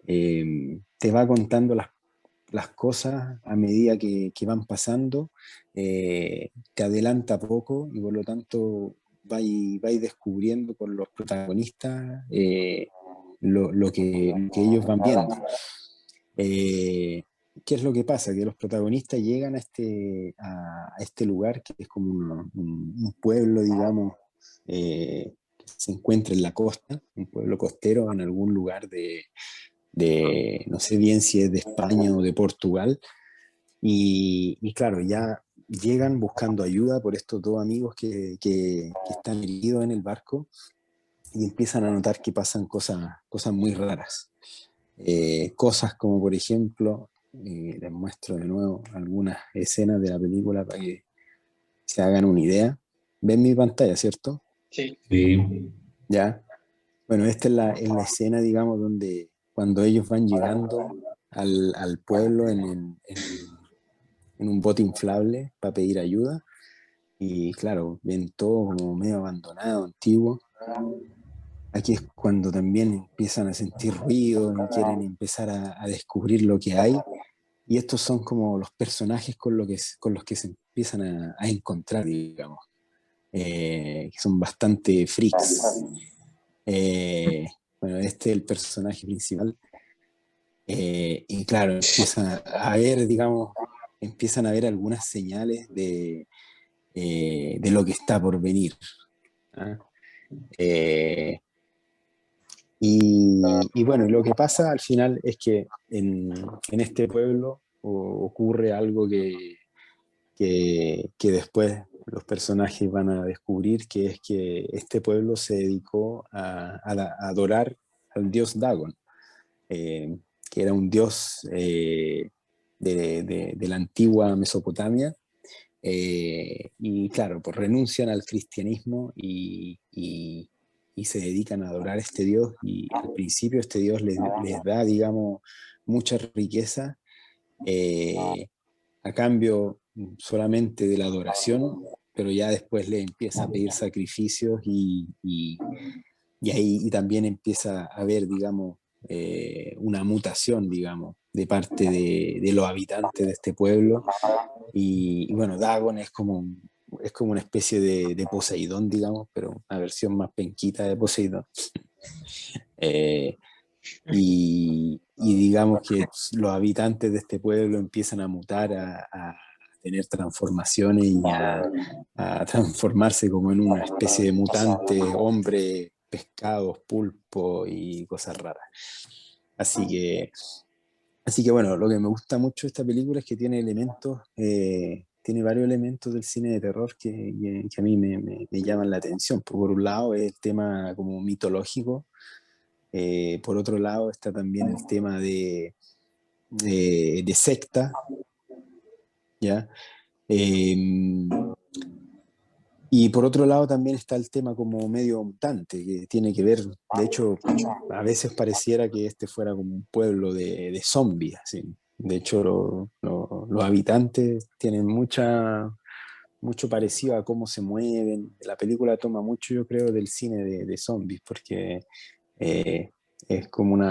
te va contando las cosas a medida que van pasando, te adelanta poco y por lo tanto vais descubriendo con los protagonistas lo que ellos van viendo. ¿Qué es lo que pasa? Que los protagonistas llegan a este lugar que es como un pueblo, digamos, que se encuentra en la costa, un pueblo costero en algún lugar no sé bien si es de España o de Portugal, y claro, ya llegan buscando ayuda por estos dos amigos que están heridos en el barco, y empiezan a notar que pasan cosas muy raras. Cosas como, por ejemplo, les muestro de nuevo algunas escenas de la película para que se hagan una idea. ¿Ven mi pantalla, cierto? Sí. Sí. Ya. Bueno, esta es la escena, digamos, donde cuando ellos van llegando al pueblo en un bote inflable para pedir ayuda, y claro, ven todo como medio abandonado, antiguo. Aquí es cuando también empiezan a sentir ruido y quieren empezar a descubrir lo que hay. Y estos son como los personajes con los que se empiezan a encontrar, digamos, que son bastante freaks. Eh, bueno, este es el personaje principal. Y claro, empiezan a ver algunas señales de lo que está por venir. ¿Ah? Eh, y bueno, lo que pasa al final es que en este pueblo ocurre algo que después los personajes van a descubrir, que es que este pueblo se dedicó a adorar al dios Dagon, que era un dios de la antigua Mesopotamia. Y claro, pues renuncian al cristianismo y se dedican a adorar a este Dios. Y al principio este Dios les da, digamos, mucha riqueza a cambio solamente de la adoración, pero ya después le empieza a pedir sacrificios y ahí y también empieza a haber, digamos, una mutación, digamos, de parte de los habitantes de este pueblo. Y bueno, Dagon es como una especie de Poseidón, digamos, pero una versión más penquita de Poseidón. Y digamos que los habitantes de este pueblo empiezan a mutar, a tener transformaciones y a transformarse como en una especie de mutante, hombre, pescados, pulpo y cosas raras. Así que bueno, lo que me gusta mucho de esta película es que tiene tiene varios elementos del cine de terror que a mí me llaman la atención. Por un lado es el tema como mitológico, por otro lado está también el tema de secta, ¿ya? Eh, y por otro lado también está el tema como medio mutante, que tiene que ver, de hecho, a veces pareciera que este fuera como un pueblo de zombies, así. De hecho, los habitantes tienen mucho parecido a cómo se mueven. La película toma mucho, yo creo, del cine de zombies, porque eh, es como un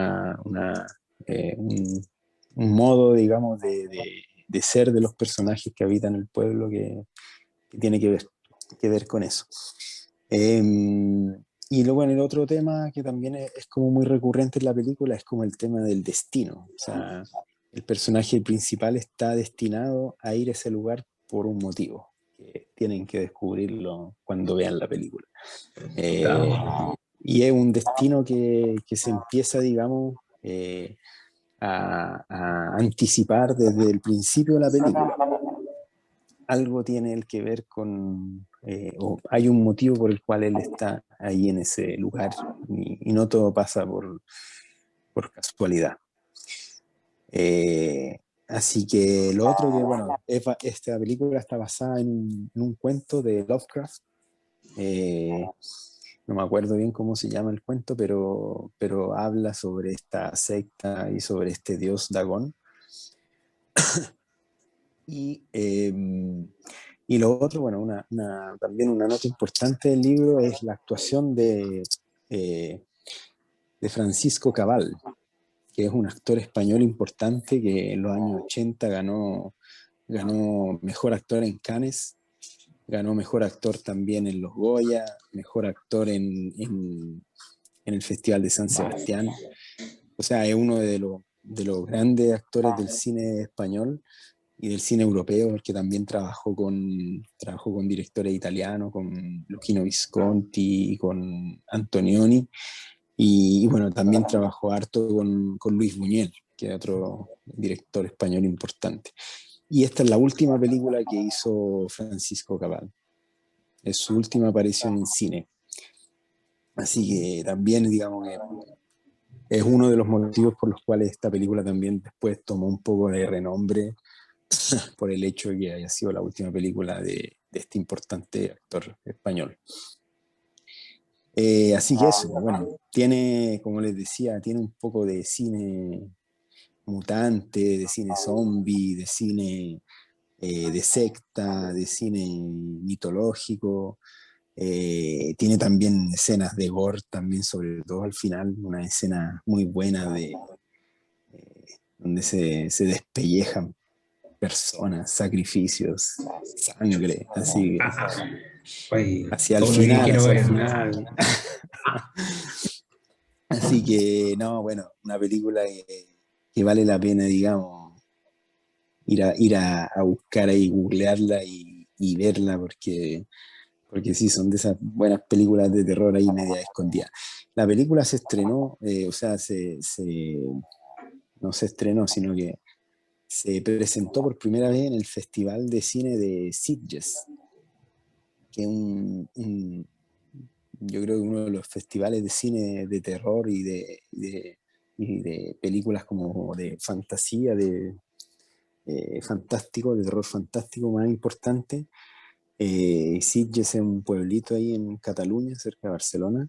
modo, digamos, de ser de los personajes que habitan el pueblo que tiene que ver con eso. Y luego el otro tema que también es como muy recurrente en la película es como el tema del destino. O sea, el personaje principal está destinado a ir a ese lugar por un motivo, que tienen que descubrirlo cuando vean la película. Y es un destino que se empieza, digamos, a anticipar desde el principio de la película. Algo tiene él que ver o hay un motivo por el cual él está ahí en ese lugar y no todo pasa por casualidad. Así que lo otro que, bueno, esta película está basada en un cuento de Lovecraft. No me acuerdo bien cómo se llama el cuento, pero habla sobre esta secta y sobre este dios Dagón. Y lo otro, bueno, también una nota importante del libro es la actuación de Francisco Cabal, que es un actor español importante que en los años 80 ganó mejor actor en Cannes, ganó mejor actor también en los Goya, mejor actor en el Festival de San Sebastián. O sea, es uno de los grandes actores del cine español y del cine europeo, porque también trabajó con directores italianos, con Luchino Visconti y con Antonioni, y bueno, también trabajó harto con Luis Buñuel, que es otro director español importante. Y esta es la última película que hizo Francisco Cabal. Es su última aparición en cine. Así que también, digamos, es uno de los motivos por los cuales esta película también después tomó un poco de renombre por el hecho de que haya sido la última película de este importante actor español. Así que eso, bueno, tiene, como les decía, tiene un poco de cine mutante, de cine zombie, de cine de secta, de cine mitológico. Tiene también escenas de gore, también sobre todo al final, una escena muy buena donde se despellejan personas, sacrificios, sangre, así hacia el final. Así que, no, bueno, una película que vale la pena, digamos, ir a buscar ahí, googlearla y verla, porque sí, son de esas buenas películas de terror ahí media escondidas. La película se estrenó, o sea, no se estrenó, sino que se presentó por primera vez en el Festival de Cine de Sitges, que es yo creo que uno de los festivales de cine de terror y de películas como de fantasía, fantástico, de terror fantástico más importante. Sitges es un pueblito ahí en Cataluña, cerca de Barcelona.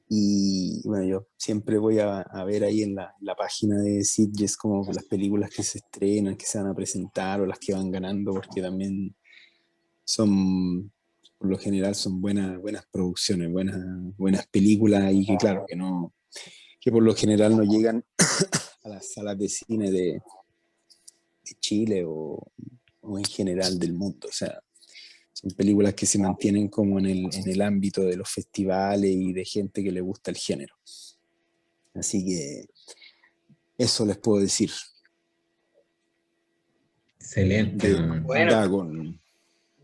Y bueno, yo siempre voy a ver ahí en la página de Sitges como las películas que se estrenan, que se van a presentar o las que van ganando, porque también son, por lo general, son buenas producciones, buenas películas y que claro, que por lo general no llegan a las salas de cine de Chile o en general del mundo. O sea, son películas que se mantienen como en el ámbito de los festivales y de gente que le gusta el género. Así que eso les puedo decir Excelente, de man. Bueno, Dagon.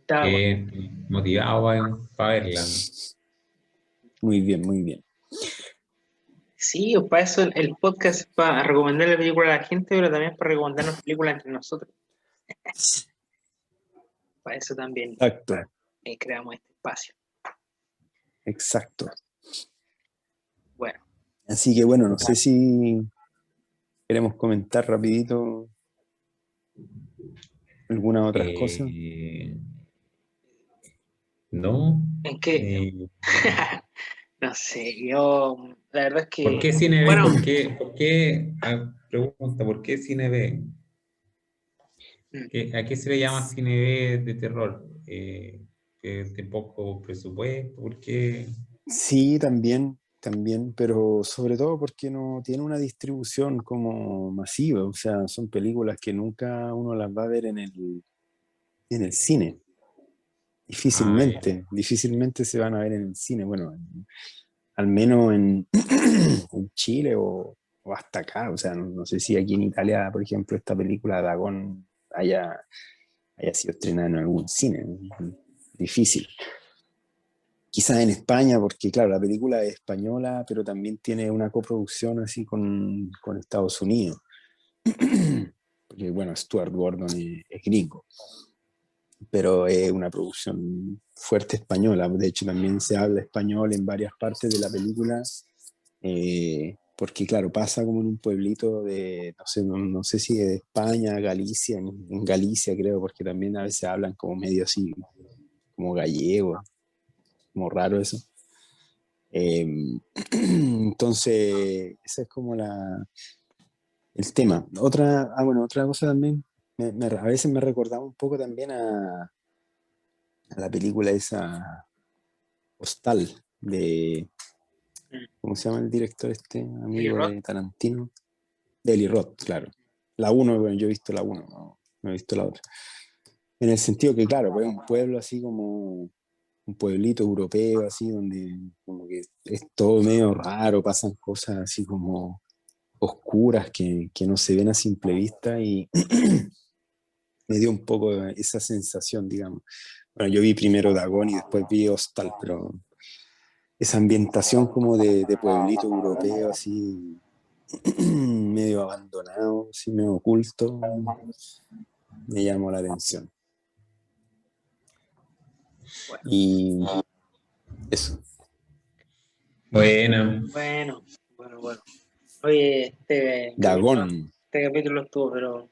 está bueno. Motivado para verla. Muy bien, muy bien. Sí, o para eso el podcast es para recomendarle películas a la gente, pero también para recomendarnos películas entre nosotros. Para eso también Exacto, creamos este espacio. exacto. Bueno, Así que bueno, no sé si queremos comentar rapidito algunas otras cosas. No. ¿en qué? Eh, No sé, yo, la verdad es ¿Por que, qué Cine B? bueno, Pregunta, ¿por qué Cine B? ¿A qué se le llama Cine B de terror? ¿Que de poco presupuesto? ¿Por qué? Sí, también, pero sobre todo porque no tiene una distribución como masiva, o sea, son películas que nunca uno las va a ver en el cine. Ah, ya. Difícilmente se van a ver en el cine, bueno, al menos en Chile o hasta acá, o sea, no sé si aquí en Italia, por ejemplo, esta película Dagon haya sido estrenada en algún cine, difícil. Quizás en España, porque claro, la película es española, pero también tiene una coproducción así con Estados Unidos. Porque bueno, Stuart Gordon es gringo, pero es una producción fuerte española. De hecho, también se habla español en varias partes de la película, porque claro, pasa como en un pueblito no sé si de España, Galicia, en Galicia creo, porque también a veces hablan como medio así, como gallego, como raro eso. Entonces, ese es como el tema. Otra cosa también, a veces me recordaba un poco también a la película esa Hostal de, ¿cómo se llama el director este Eli amigo Roth, de Tarantino? De Eli Roth, claro. La uno, bueno, yo he visto la uno, no he visto la otra. En el sentido que, claro, pues es un pueblo así como un pueblito europeo, así, donde como que es todo medio raro, pasan cosas así como oscuras que no se ven a simple vista y me dio un poco esa sensación, digamos. Bueno, yo vi primero Dagon y después vi Hostal, pero esa ambientación como de pueblito europeo, así medio abandonado, así medio oculto, me llamó la atención. bueno, Y eso, Bueno, bueno. Oye, Dagon, este capítulo estuvo, pero no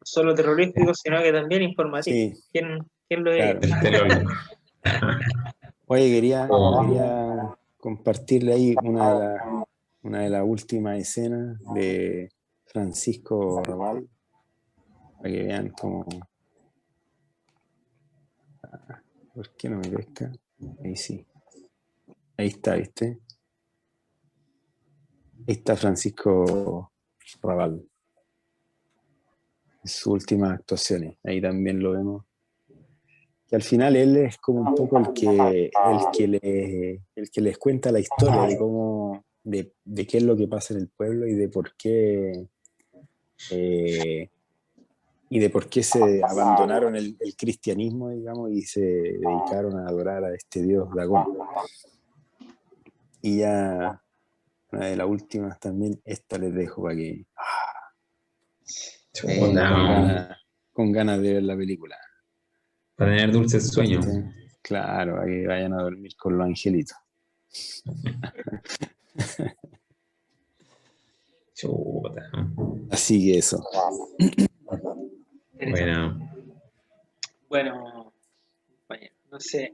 solo terrorífico, sino que también informativo. sí, ¿Quién lo diría? claro. el Lolo. Oye, quería, Oh, quería compartirle ahí una de las últimas escenas de Francisco Rabal, para que vean cómo, ¿por qué no me pesca? Ahí sí, ahí está, ¿viste? Ahí está Francisco Rabal, en sus últimas actuaciones, ahí también lo vemos. Que al final él es como un poco el que les cuenta la historia de cómo de qué es lo que pasa en el pueblo y de por qué se abandonaron el cristianismo, digamos, y se dedicaron a adorar a este dios Dagón. Y ya una de las últimas también, esta les dejo para que con ganas de ver la película. Para tener dulces sueños. Claro, para que vayan a dormir con los angelitos. Chuta. Así que eso. Bueno. Bueno, no sé.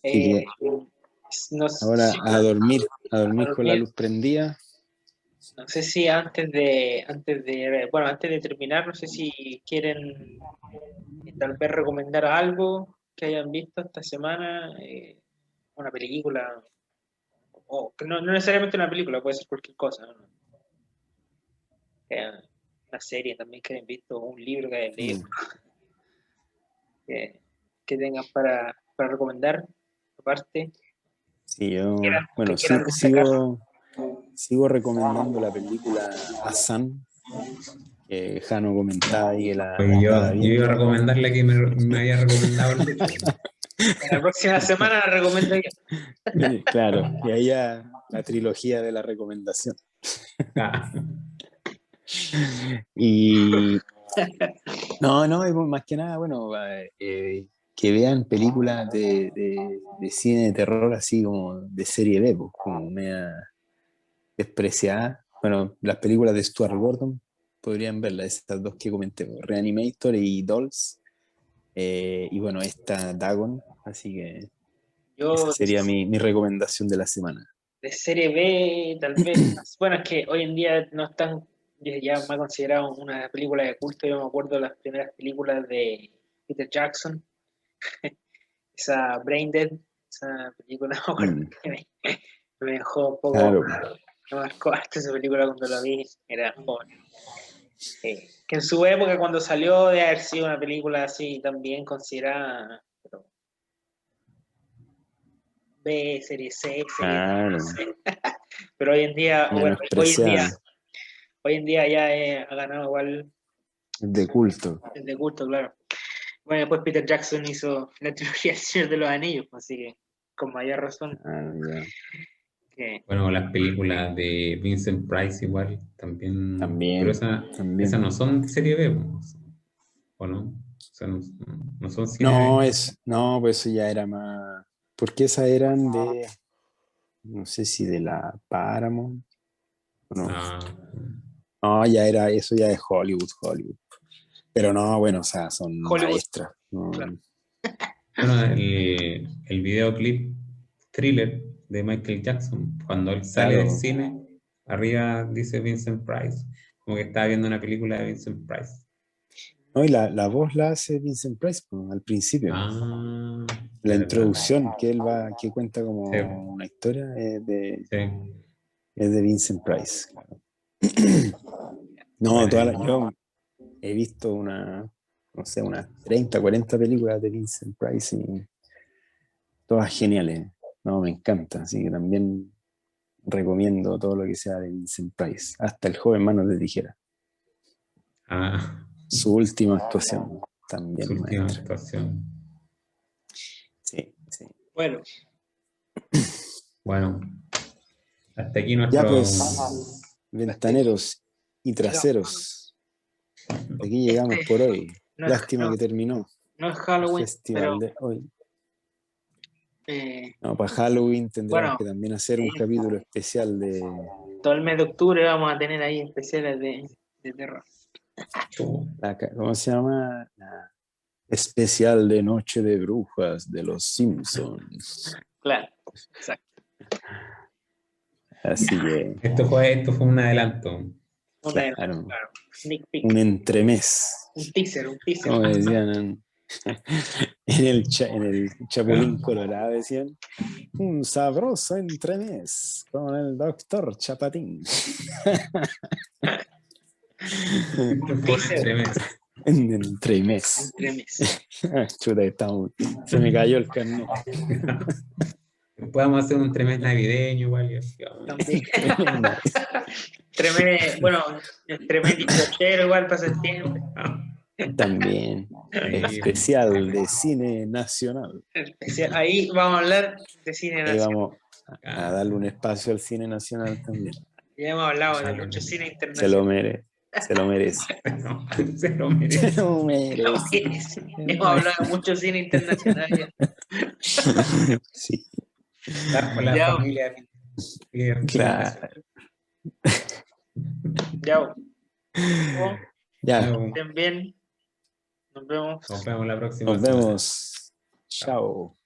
Así que No ahora sé, a dormir con la luz prendida. no sé si antes de terminar, no sé si quieren tal vez recomendar algo que hayan visto esta semana, una película, o que no necesariamente una película, puede ser cualquier cosa, ¿no? Una serie también que hayan visto, un libro que hayan leído, que tengan para recomendar, aparte. Sí, yo, Que quieran destacar. sigo recomendando la película Asan, que Jano comentaba y que la Oye, estaba yo iba a viendo. recomendarle que me había recomendado el Lucho. La próxima semana la recomiendo yo. Claro, y ahí ya la trilogía de la recomendación. Ah, Y no, más que nada, bueno, que vean películas de cine de terror así como de serie B, pues, como media despreciada. Bueno, las películas de Stuart Gordon podrían verlas, estas dos que comenté, pues, Reanimator y Dolls. Y bueno, esta Dagon, así que esa Yo sería mi recomendación de la semana. de serie B, tal vez. Bueno, es que hoy en día no están ya más considerado una película de culto. Yo me acuerdo de las primeras películas de Peter Jackson, esa Brain Dead, esa película me acuerdo que me dejó un poco, Claro, me marcó harto esa película cuando la vi, era joven. Que en su época, cuando salió, de haber sido una película así también considerada, pero B, serie C, serie D, claro, no sé. Pero hoy en día, bueno, menospreciada, hoy en día ya ha ganado igual de culto. el de culto, claro. Bueno, después Peter Jackson hizo la trilogía El Señor de los Anillos, así que con mayor razón. Ya. bueno, las películas de Vincent Price igual, también. Pero También. esas no son serie B, ¿o no? O sea, no son cine B. Pues eso ya era más, porque esas eran de, no sé si de la Paramount, o no. Ah, No, eso ya es Hollywood. Pero no, bueno, o sea, son Hollywood, maestras. No, claro. bueno, el videoclip Thriller de Michael Jackson, cuando él sale del claro. cine, arriba dice Vincent Price, como que estaba viendo una película de Vincent Price. No, y la voz la hace Vincent Price, pues, al principio. Ah, La verdad. introducción que cuenta como Sí, una historia sí. es de Vincent Price. No, Bueno, yo he visto no sé, unas 30, 40 películas de Vincent Price y todas geniales. No, me encanta. Así que también recomiendo todo lo que sea de Vincent Price. Hasta El joven manos de tijera. Su última actuación también, su última maestra. actuación. Sí. Bueno, Bueno, hasta aquí Ya nuestro. pues, ventaneros y traseros. De aquí llegamos por hoy. Lástima que terminó no es el Halloween, festival pero de hoy. eh, No, para Halloween tendremos bueno, que también hacer un capítulo especial de todo el mes de octubre vamos a tener ahí especiales de terror. ¿cómo se llama? La especial de Noche de Brujas de los Simpsons. Claro, exacto. Así que, Esto fue un adelanto. claro, Sneak peek. un entremés. Un teaser. Como decían en el Chapulín Colorado, decían, un sabroso entremés con el doctor Chapatín. Un teaser. En entremés. Chuta, se me cayó el carnet. Después vamos a hacer un tremendo navideño igual. También. Bueno, el tremendo cochero igual para septiembre. También. Especial de cine nacional. Ahí vamos a hablar de cine Ahí nacional. vamos a darle un espacio al cine nacional también. Ya hemos hablado de mucho cine Se internacional. lo merece. Se lo merece. Se lo merece. Se lo merece. Hemos hablado de mucho cine internacional. Ya. Sí, Por la Ya. familia. claro. Ya. Ya, Estén bien. Nos vemos. Nos vemos la próxima nos semana. vemos. Chao.